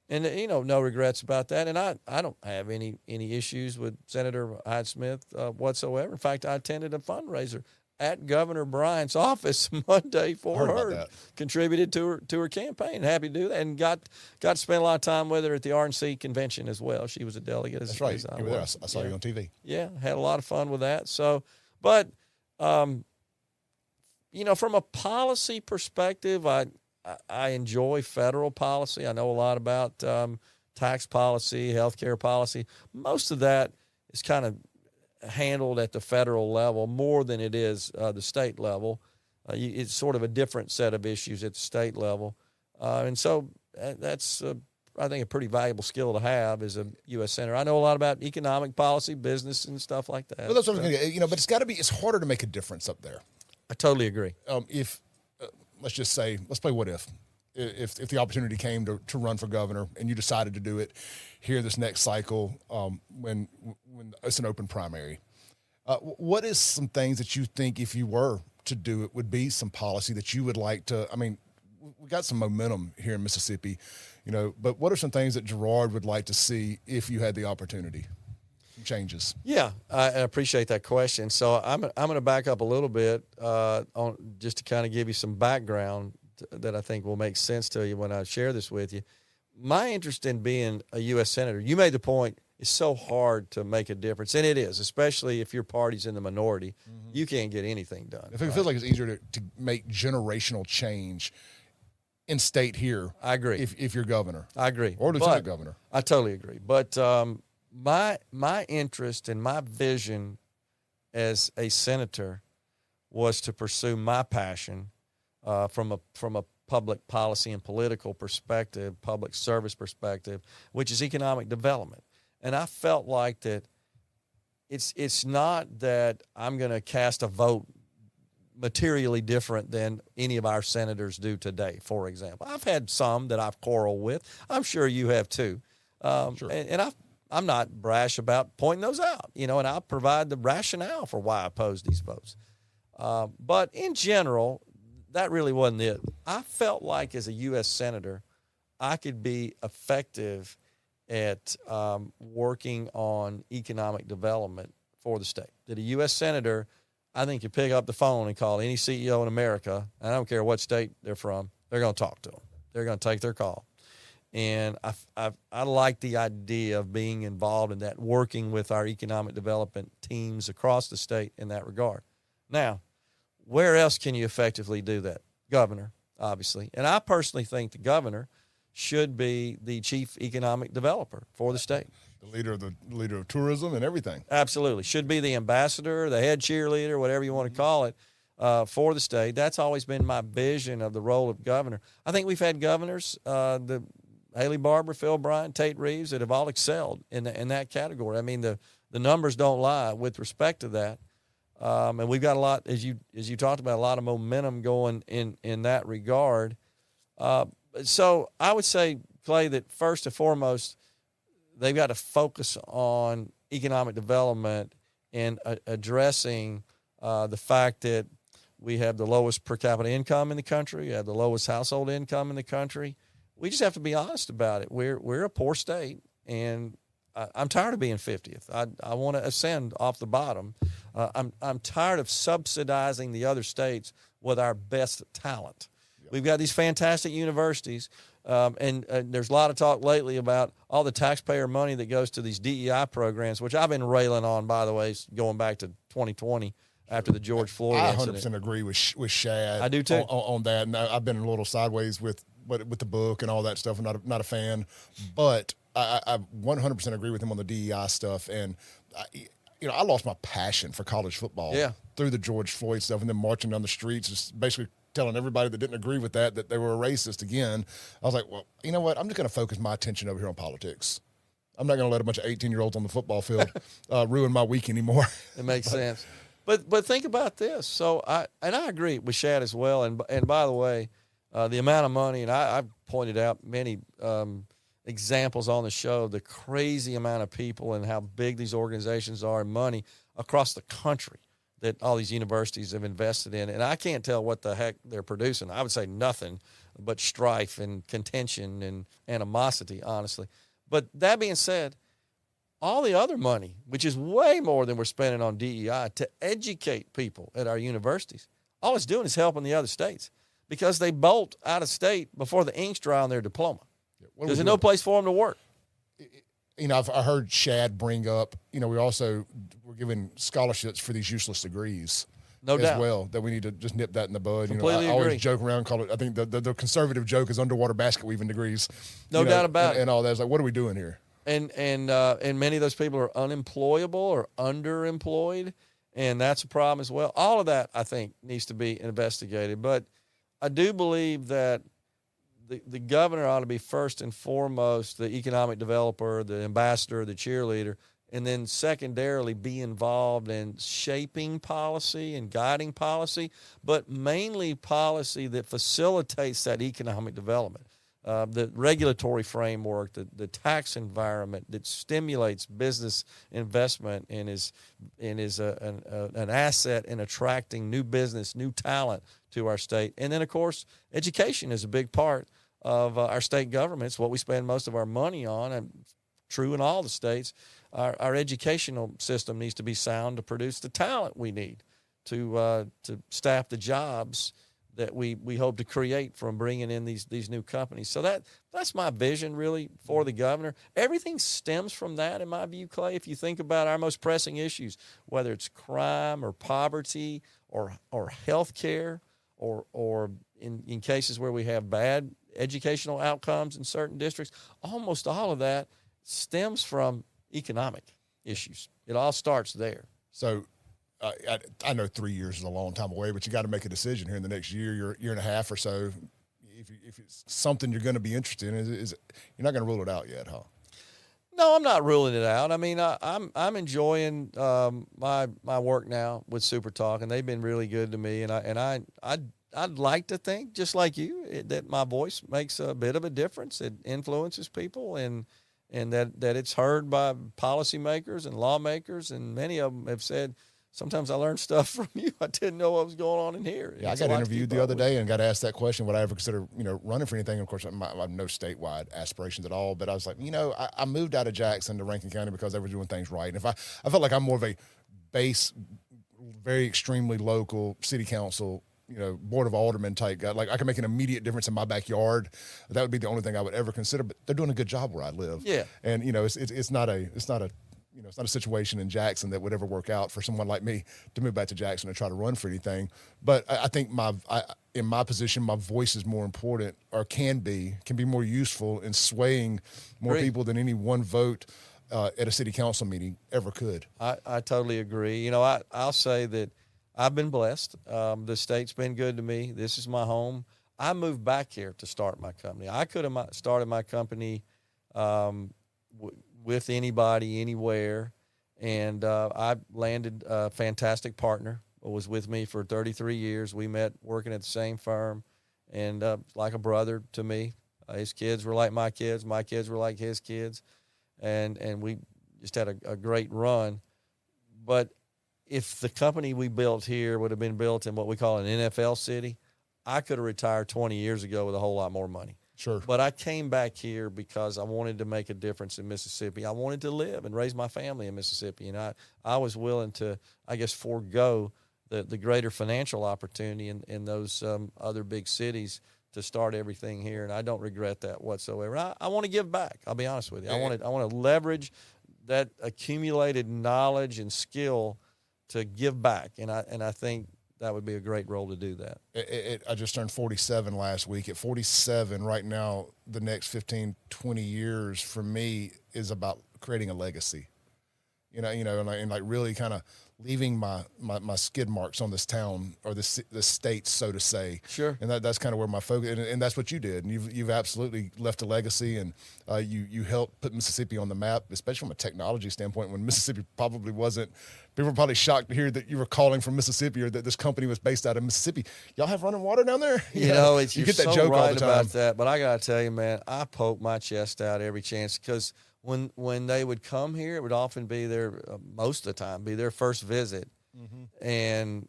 And, no regrets about that. And I don't have any issues with Senator Hyde-Smith whatsoever. In fact, I attended a fundraiser at Governor Bryant's office Monday for her, contributed to her campaign. Happy to do that, and got to spend a lot of time with her at the RNC convention as well. She was a delegate. That's right. You were there. I saw you on TV. Yeah, had a lot of fun with that. So, but, from a policy perspective, I enjoy federal policy. I know a lot about tax policy, healthcare policy. Most of that is kind of handled at the federal level more than it is the state level. It's sort of a different set of issues at the state level. And so that's, I think, a pretty valuable skill to have as a U.S. Senator. I know a lot about economic policy, business, and stuff like that. Well, that's what I was going to get. But it's harder to make a difference up there. I totally agree. If let's just say, let's play what if the opportunity came to run for governor and you decided to do it here this next cycle when it's an open primary. What is some things that you think if you were to do it would be some policy that you would like to, we got some momentum here in Mississippi, but what are some things that Gerard would like to see if you had the opportunity? Some changes. Yeah, I appreciate that question. So I'm going to back up a little bit on just to kind of give you some background that I think will make sense to you when I share this with you. My interest in being a U.S. Senator, you made the point, it's so hard to make a difference, and it is, especially if your party's in the minority. Mm-hmm. You can't get anything done. It feels like it's easier to make generational change in state here. I agree. If you're governor. I agree. Or lieutenant governor. I totally agree. But my interest and my vision as a senator was to pursue my passion from a public policy and political perspective, public service perspective, which is economic development. And I felt like that it's not that I'm going to cast a vote materially different than any of our senators do today, for example. I've had some that I've quarreled with. I'm sure you have too. Sure. And I'm not brash about pointing those out, and I'll provide the rationale for why I oppose these votes. But in general, that really wasn't it. I felt like as a U.S. Senator, I could be effective at working on economic development for the state. That a U.S. Senator, I think, you pick up the phone and call any CEO in America, and I don't care what state they're from, they're going to talk to them. They're going to take their call. And I like the idea of being involved in that, working with our economic development teams across the state in that regard. Now, where else can you effectively do that? Governor, obviously. And I personally think the governor should be the chief economic developer for the state. The leader of tourism and everything. Absolutely. Should be the ambassador, the head cheerleader, whatever you want to call it, for the state. That's always been my vision of the role of governor. I think we've had governors, the Haley Barbour, Phil Bryant, Tate Reeves, that have all excelled in that category. I mean, the numbers don't lie with respect to that. And we've got a lot, as you talked about, a lot of momentum going in that regard. So I would say, Clay, that first and foremost, they've got to focus on economic development and addressing the fact that we have the lowest per capita income in the country, we have the lowest household income in the country. We just have to be honest about it. We're a poor state, and I'm tired of being 50th. I want to ascend off the bottom. I'm tired of subsidizing the other states with our best talent. Yep. We've got these fantastic universities, and there's a lot of talk lately about all the taxpayer money that goes to these DEI programs, which I've been railing on, by the way, going back to 2020 after the George Floyd incident. I 100% agree with Shad. I do too. On that, and I've been a little sideways with the book and all that stuff. I'm not a fan, but I 100% agree with him on the DEI stuff. And I lost my passion for college football through the George Floyd stuff, and then marching down the streets, just basically telling everybody that didn't agree with that they were a racist again. I was like, well, you know what? I'm just going to focus my attention over here on politics. I'm not going to let a bunch of 18-year-olds on the football field ruin my week anymore. It makes sense. But think about this. So I agree with Shad as well. And by the way, the amount of money, and I've pointed out many examples on the show, the crazy amount of people and how big these organizations are and money across the country that all these universities have invested in. And I can't tell what the heck they're producing. I would say nothing but strife and contention and animosity, honestly. But that being said, all the other money, which is way more than we're spending on DEI to educate people at our universities, all it's doing is helping the other states because they bolt out of state before the ink's dry on their diploma. There's no place for them to work. You know, I heard Shad bring up, you know, we're giving scholarships for these useless degrees. No doubt. As well, that we need to just nip that in the bud. Completely I always agree. joke around, call it, I think the conservative joke is underwater basket weaving degrees. No doubt about it. And all that. It's like, what are we doing here? And many of those people are unemployable or underemployed, and that's a problem as well. All of that, I think, needs to be investigated. But I do believe that the governor ought to be first and foremost the economic developer, the ambassador, the cheerleader, and then secondarily be involved in shaping policy and guiding policy, but mainly policy that facilitates that economic development. The regulatory framework, the tax environment that stimulates business investment and is an asset in attracting new business, new talent to our state. And then, of course, education is a big part of our state governments, what we spend most of our money on, and true in all the states. Our educational system needs to be sound to produce the talent we need to staff the jobs that we hope to create from bringing in these new companies. So that's my vision really for the governor. Everything stems from that, in my view, Clay. If you think about our most pressing issues, whether it's crime or poverty or health care or in cases where we have bad educational outcomes in certain districts, almost all of that stems from economic issues. It all starts there. So I know 3 years is a long time away, but you got to make a decision here in the next year and a half or so. If it's something you're going to be interested in, is you're not going to rule it out yet, huh? No, I'm not ruling it out. I mean, I'm enjoying my work now with Super Talk, and they've been really good to me. And I'd like to think, just like you, that my voice makes a bit of a difference. It influences people, and that it's heard by policymakers and lawmakers, and many of them have said, sometimes I learned stuff from you. I didn't know what was going on in here. Yeah, I got interviewed the other day and got asked that question, would I ever consider, running for anything? Of course, I have no statewide aspirations at all, but I was like, I moved out of Jackson to Rankin County because they were doing things right. And if I felt like I'm more of a base, very extremely local city council, board of aldermen type guy, like I can make an immediate difference in my backyard. That would be the only thing I would ever consider, but they're doing a good job where I live. Yeah. And, it's not a situation in Jackson that would ever work out for someone like me to move back to Jackson and try to run for anything. But I think in my position, my voice is more important, or can be more useful in swaying more people than any one vote at a city council meeting ever could. I totally agree. I'll say that I've been blessed. The state's been good to me. This is my home. I moved back here to start my company. I could have started my company with anybody, anywhere, and I landed a fantastic partner who was with me for 33 years. We met working at the same firm, and like a brother to me. His kids were like my kids were like his kids, and we just had a great run. But if the company we built here would have been built in what we call an NFL city, I could have retired 20 years ago with a whole lot more money. Sure. But I came back here because I wanted to make a difference in Mississippi. I wanted to live and raise my family in Mississippi. And I was willing to, forego the greater financial opportunity in those other big cities to start everything here. And I don't regret that whatsoever. I want to give back. I'll be honest with you. I want to leverage that accumulated knowledge and skill to give back. And I think that would be a great role to do that. I just turned 47 last week. At 47 right now, the next 15, 20 years for me is about creating a legacy, and like really kind of leaving my skid marks on this town or this state, so to say. Sure. And that's kind of where my focus, and that's what you did. And you've absolutely left a legacy, and you helped put Mississippi on the map, especially from a technology standpoint, when Mississippi probably wasn't. People were probably shocked to hear that you were calling from Mississippi, or that this company was based out of Mississippi. Y'all have running water down there? You get that so joke right all the time about that. But I got to tell you, man, I poke my chest out every chance, because when they would come here, it would often be most of the time, be their first visit. And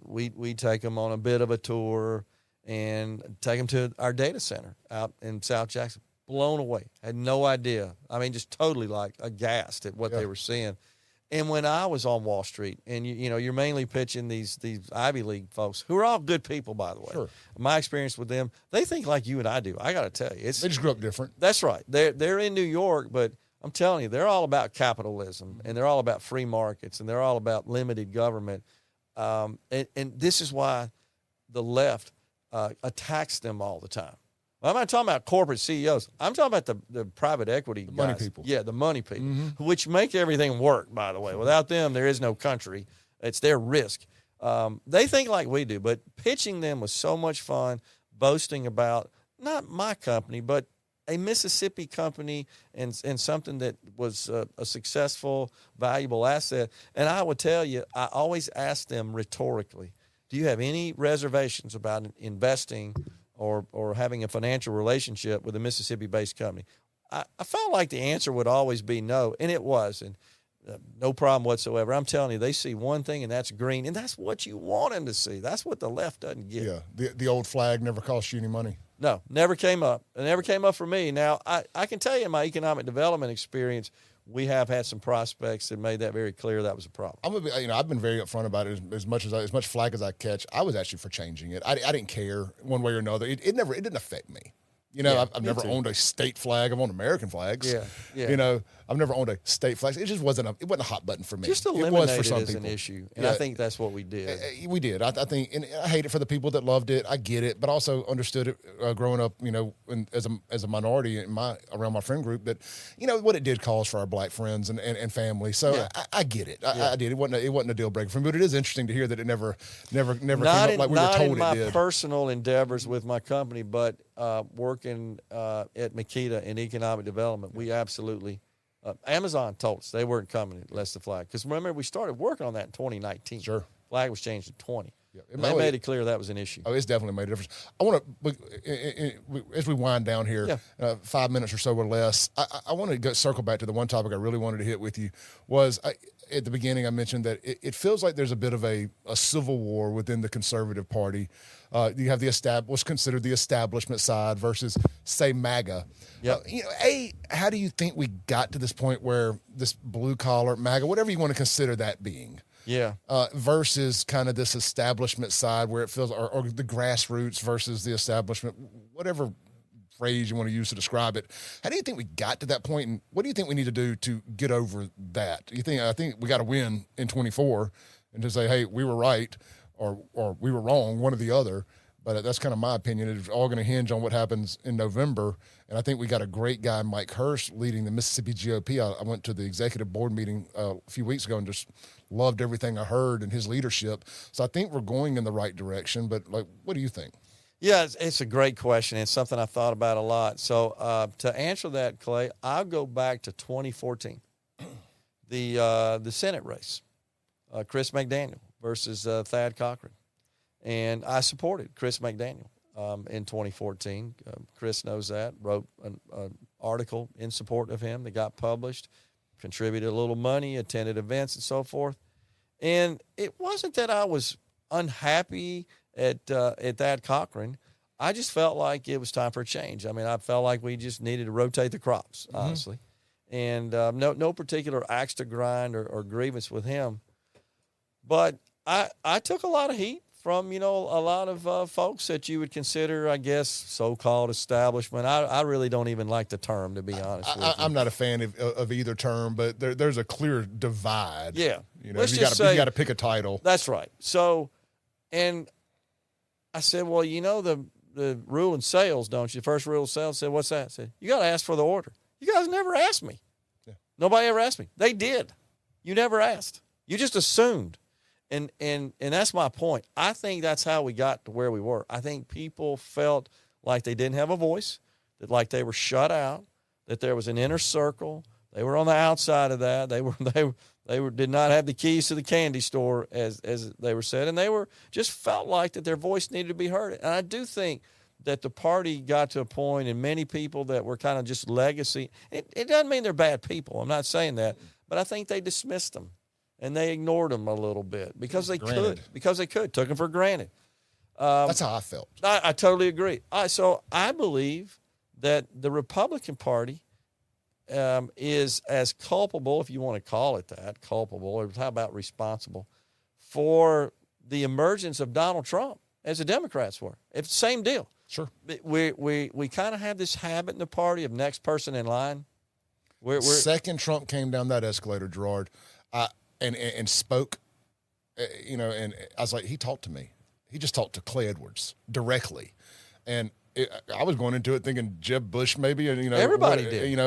we take them on a bit of a tour and take them to our data center out in South Jackson. Blown away. Had no idea. I mean, just totally like aghast at what they were seeing. And when I was on Wall Street, and you know, you're mainly pitching these Ivy League folks who are all good people, by the way. Sure. My experience with them, they think like you and I do. I got to tell you, they just grew up different. That's right. They're in New York, but I'm telling you, they're all about capitalism, and they're all about free markets, and they're all about limited government. And this is why the left attacks them all the time. I'm not talking about corporate CEOs. I'm talking about the private equity guys. Money people. Yeah, the money people, which make everything work, by the way. Without them, there is no country. It's their risk. They think like we do, but pitching them was so much fun, boasting about not my company, but a Mississippi company and something that was a successful, valuable asset. And I would tell you, I always ask them rhetorically, do you have any reservations about investing or having a financial relationship with a Mississippi-based company? I felt like the answer would always be no, and it was, and no problem whatsoever. I'm telling you, they see one thing, and that's green, and that's what you want them to see. That's what the left doesn't get. Yeah, the old flag never cost you any money. No, never came up. It never came up for me. Now, I can tell you in my economic development experience, we have had some prospects that made that very clear that was a problem. I've been very upfront about it. As much flag as I catch, I was actually for changing it. I didn't care one way or another. It didn't affect me. You know, I've never owned a state flag. I've owned American flags. Yeah. You know, I've never owned a state flag. It just wasn't a hot button for me. Just eliminate it as an issue, and I think that's what we did. We did. I think, and I hate it for the people that loved it. I get it, but also understood it growing up. You know, as a minority around my friend group, that you know what it did cause for our black friends and family. So I get it. I did. It wasn't a deal breaker for me, but it is interesting to hear that it never came up like we were told it did. Not in my personal endeavors with my company, but working at Makita in economic development, we absolutely Amazon told us they weren't coming unless the flag. Because remember, we started working on that in 2019. Sure. Flag was changed in 20. Yeah, they made it clear that was an issue. Oh, it's definitely made a difference. I want to, as we wind down here, 5 minutes or so or less, I want to circle back to the one topic I really wanted to hit with you was at the beginning I mentioned that it feels like there's a bit of a civil war within the conservative party. You have what's considered the establishment side versus, say, MAGA. Yep. How do you think we got to this point where this blue collar MAGA, whatever you want to consider that being, versus kind of this establishment side where it feels, or the grassroots versus the establishment, whatever phrase you want to use to describe it. How do you think we got to that point, and what do you think we need to do to get over that? I think we got to win in 24 and to say, hey, we were right or we were wrong, one or the other. But that's kind of my opinion. It's all going to hinge on what happens in November. And I think we got a great guy, Mike Hurst, leading the Mississippi GOP. I went to the executive board meeting a few weeks ago and just loved everything I heard and his leadership. So I think we're going in the right direction. But, what do you think? Yeah, it's a great question. It's something I thought about a lot. So to answer that, Clay, I'll go back to 2014, the Senate race, Chris McDaniel versus Thad Cochran. And I supported Chris McDaniel in 2014. Chris knows that, wrote an article in support of him that got published, contributed a little money, attended events and so forth. And it wasn't that I was unhappy at Thad Cochran. I just felt like it was time for a change. I mean, I felt like we just needed to rotate the crops, honestly. And no particular axe to grind or grievance with him. But I took a lot of heat from, a lot of folks that you would consider, I guess, so-called establishment. I really don't even like the term, to be honest with you. I'm not a fan of either term, but there's a clear divide. Yeah. You got to pick a title. That's right. So, and I said, well, the rule in sales, don't you? The first rule of sales said, what's that? I said, you got to ask for the order. You guys never asked me. Yeah. Nobody ever asked me. They did. You never asked. You just assumed. And that's my point. I think that's how we got to where we were. I think people felt like they didn't have a voice, that like they were shut out, that there was an inner circle. They were on the outside of that. They did not have the keys to the candy store, as they were said, and they were just felt like that their voice needed to be heard. And I do think that the party got to a point, and many people that were kind of just legacy. It doesn't mean they're bad people. I'm not saying that, but I think they dismissed them. and they ignored them a little bit because they Granted. took them for granted. That's how I felt. I totally agree. So I believe that the Republican Party is as culpable, if you want to call it that, culpable, or how about responsible, for the emergence of Donald Trump as the Democrats were. It's the same deal. Sure. We kind of have this habit in the party of next person in line. Second Trump came down that escalator, Gerard, and spoke, and I was like, he talked to me. He just talked to Clay Edwards directly. And I was going into it thinking Jeb Bush maybe, and everybody did,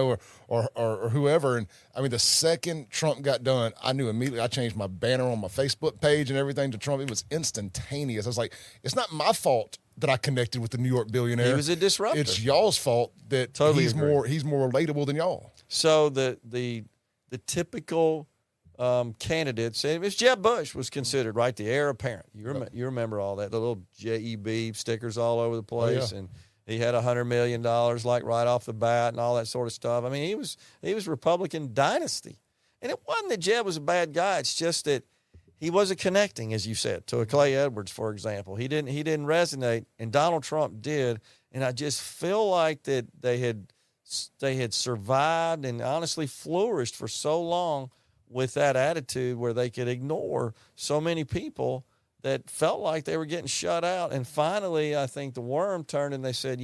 or whoever. And I mean, the second Trump got done, I knew immediately. I changed my banner on my Facebook page and everything to Trump. It was instantaneous. I was like, it's not my fault that I connected with the New York billionaire. He was a disruptor. It's y'all's fault that he's more relatable than y'all. So the typical candidates, it was Jeb Bush was considered, right, the heir apparent. You remember all that, the little JEB stickers all over the place, and he had $100 million like right off the bat and all that sort of stuff. I mean, he was Republican dynasty, and it wasn't that Jeb was a bad guy. It's just that he wasn't connecting, as you said, to a Clay Edwards, for example. He didn't resonate, and Donald Trump did. And I just feel like that they had survived and honestly flourished for so long with that attitude where they could ignore so many people that felt like they were getting shut out. And finally, I think the worm turned and they said,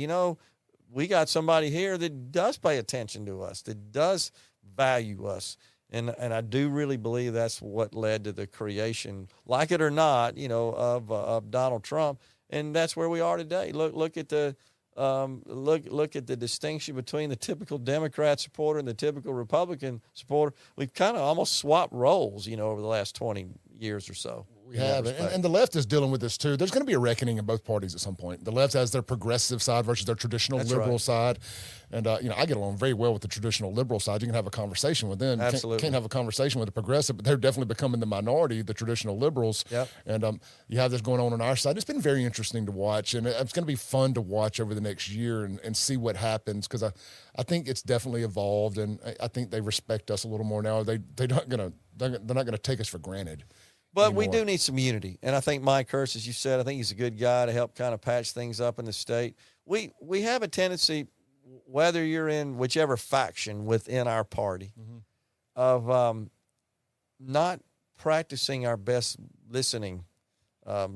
we got somebody here that does pay attention to us, that does value us. And I do really believe that's what led to the creation, like it or not, of Donald Trump. And that's where we are today. Look at the look at the distinction between the typical Democrat supporter and the typical Republican supporter. We've kind of almost swapped roles, over the last 20 years or so. We have, and the left is dealing with this too. There's going to be a reckoning in both parties at some point. The left has their progressive side versus their traditional liberal side, and I get along very well with the traditional liberal side. You can have a conversation with them. Absolutely. Can't have a conversation with the progressive, but they're definitely becoming the minority, the traditional liberals. Yep. And you have this going on our side. It's been very interesting to watch, and it's going to be fun to watch over the next year and see what happens, because I think it's definitely evolved, and I think they respect us a little more now. They're not gonna take us for granted. But anymore. We do need some unity. And I think Mike Hurst, as you said, I think he's a good guy to help kind of patch things up in the state. We have a tendency, whether you're in whichever faction within our party, of not practicing our best listening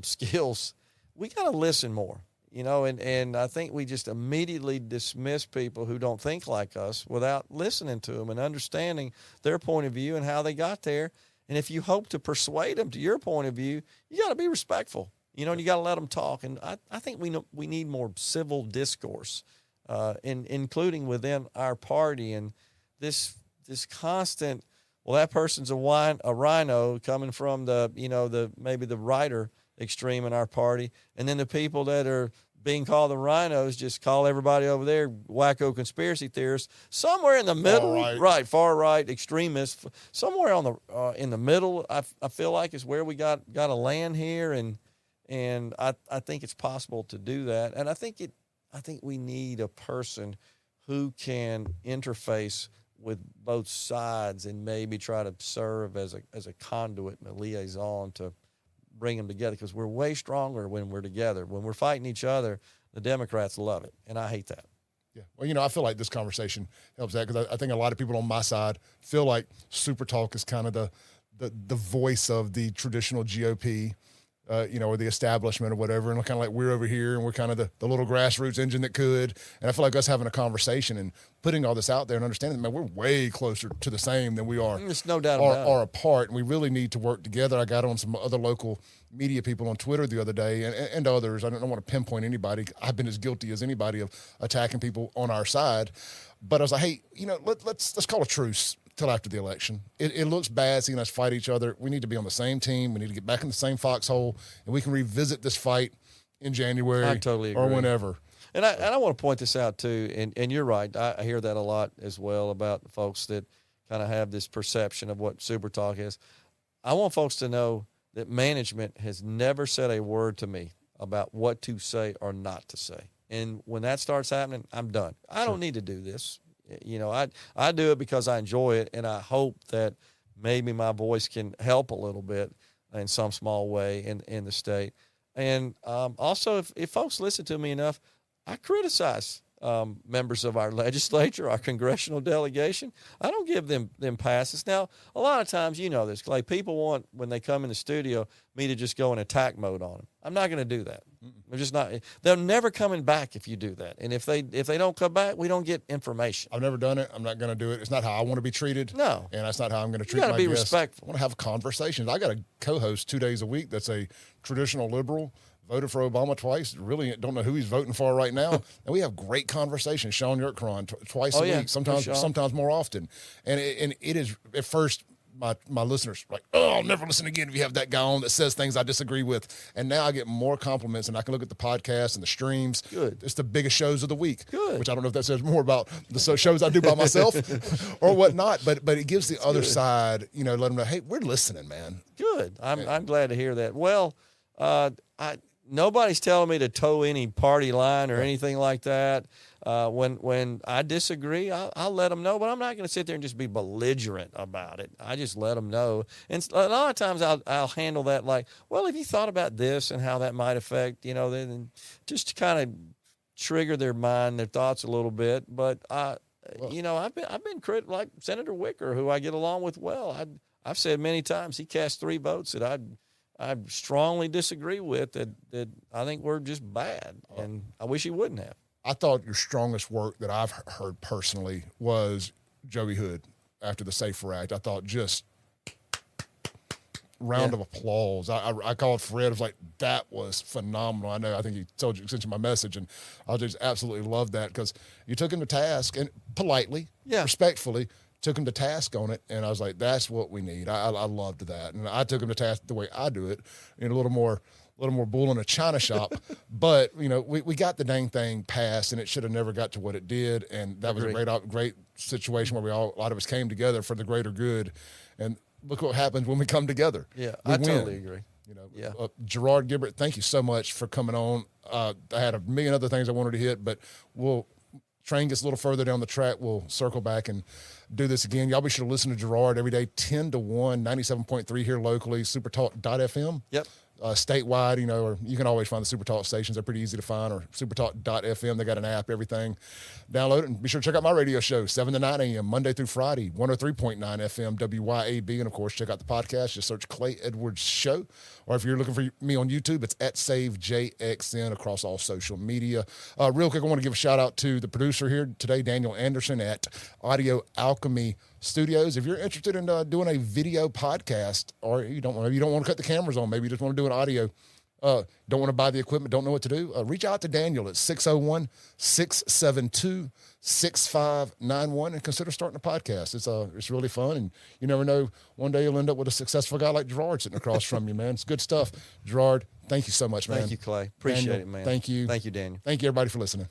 skills. We got to listen more, and I think we just immediately dismiss people who don't think like us without listening to them and understanding their point of view and how they got there. And if you hope to persuade them to your point of view, you got to be respectful, and you got to let them talk. And I think we need more civil discourse, including within our party. And this constant, well, that person's a rhino coming from maybe the writer extreme in our party, and then the people that are being called the rhinos just call everybody over there wacko conspiracy theorists. Somewhere in the middle, far right extremists. Somewhere in the middle, I feel like is where we got to land here, and I think it's possible to do that. And I think we need a person who can interface with both sides and maybe try to serve as a conduit and a liaison to bring them together, because we're way stronger when we're together. When we're fighting each other, the Democrats love it, and I hate that. Yeah. Well, I feel like this conversation helps that, because I think a lot of people on my side feel like Super Talk is kind of the voice of the traditional GOP, or the establishment or whatever, and kind of like we're over here and we're kind of the little grassroots engine that could. And I feel like us having a conversation and putting all this out there and understanding that, man, we're way closer to the same than we are. There's no doubt about it. Are apart, and we really need to work together. I got on some other local media people on Twitter the other day, and others. I don't want to pinpoint anybody. I've been as guilty as anybody of attacking people on our side. But I was like, hey, let's call a truce till after the election. It looks bad seeing us fight each other. We need to be on the same team. We need to get back in the same foxhole, and we can revisit this fight in January I totally agree. or whenever. And I want to point this out too, and you're right. I hear that a lot as well about the folks that kind of have this perception of what Super Talk is. I want folks to know that management has never said a word to me about what to say or not to say. And when that starts happening, I'm done. I don't need to do this. I do it because I enjoy it, and I hope that maybe my voice can help a little bit in some small way in the state. And also, if folks listen to me enough, I criticize members of our legislature, our congressional delegation. I don't give them passes. Now, a lot of times, you know this, like people want, when they come in the studio, me to just go in attack mode on them. I'm not going to do that. They're just not. They're never coming back if you do that. And if they don't come back, we don't get information. I've never done it. I'm not going to do it. It's not how I want to be treated. No. And that's not how I'm going to treat You got my to be guests. respectful. I want to have conversations. I got a co-host 2 days a week that's a traditional liberal, voted for Obama twice, really don't know who he's voting for right now. And we have great conversations. Sean Yerkron, twice a week, sometimes more often. And it is, at first, my listeners like, oh, I'll never listen again if you have that guy on that says things I disagree with. And now I get more compliments, and I can look at the podcast and the streams. Good. It's the biggest shows of the week. Good. Which I don't know if that says more about the shows I do by myself or whatnot, but it gives the other side, let them know, hey, we're listening, man. Good. I'm glad to hear that. Well, nobody's telling me to toe any party line or anything like that. When I disagree, I'll let them know, but I'm not going to sit there and just be belligerent about it. I just let them know. And a lot of times I'll handle that like, well, if you thought about this and how that might affect, then just to kind of trigger their mind, their thoughts a little bit. But I've been like Senator Wicker, who I get along with well. I've said many times he cast 3 votes that I strongly disagree with, that I think we're just bad, and I wish he wouldn't have. I thought your strongest work that I've heard personally was Joey Hood after the Safer Act. I thought just round of applause. I called Fred. I was like, that was phenomenal. I think he sent you my message, and I just absolutely loved that because you took him to task, and politely, respectfully, took him to task on it, and I was like, that's what we need. I loved that. And I took him to task the way I do it, in a little more bull in a china shop. But, we got the dang thing passed, and it should have never got to what it did. And that was a great situation where a lot of us came together for the greater good. And look what happens when we come together. Yeah, I totally agree. Gerard Gibert, thank you so much for coming on. I had a million other things I wanted to hit, but train gets a little further down the track, we'll circle back and do this again. Y'all be sure to listen to Gerard every day, 10 to 1, 97.3 here locally, supertalk.fm. Yep. Statewide, or you can always find the Supertalk stations. They're pretty easy to find, or supertalk.fm. They got an app, everything. Download it, and be sure to check out my radio show, 7 to 9 a.m., Monday through Friday, 103.9 FM, WYAB. And, of course, check out the podcast. Just search Clay Edwards Show. Or if you're looking for me on YouTube, it's at SaveJXN across all social media. Real quick, I want to give a shout-out to the producer here today, Daniel Anderson at Audio Alchemy Studios. If you're interested in doing a video podcast, or you don't want to cut the cameras on, maybe you just want to do an audio, don't want to buy the equipment, don't know what to do, reach out to Daniel at 601-672-6591 and consider starting a podcast. It's really fun, and you never know, one day you'll end up with a successful guy like Gerard sitting across from you, man. It's good stuff. Gerard, thank you so much, man. Thank you, Clay. Appreciate Daniel, it, man. Thank you. Thank you, Daniel. Thank you, everybody, for listening.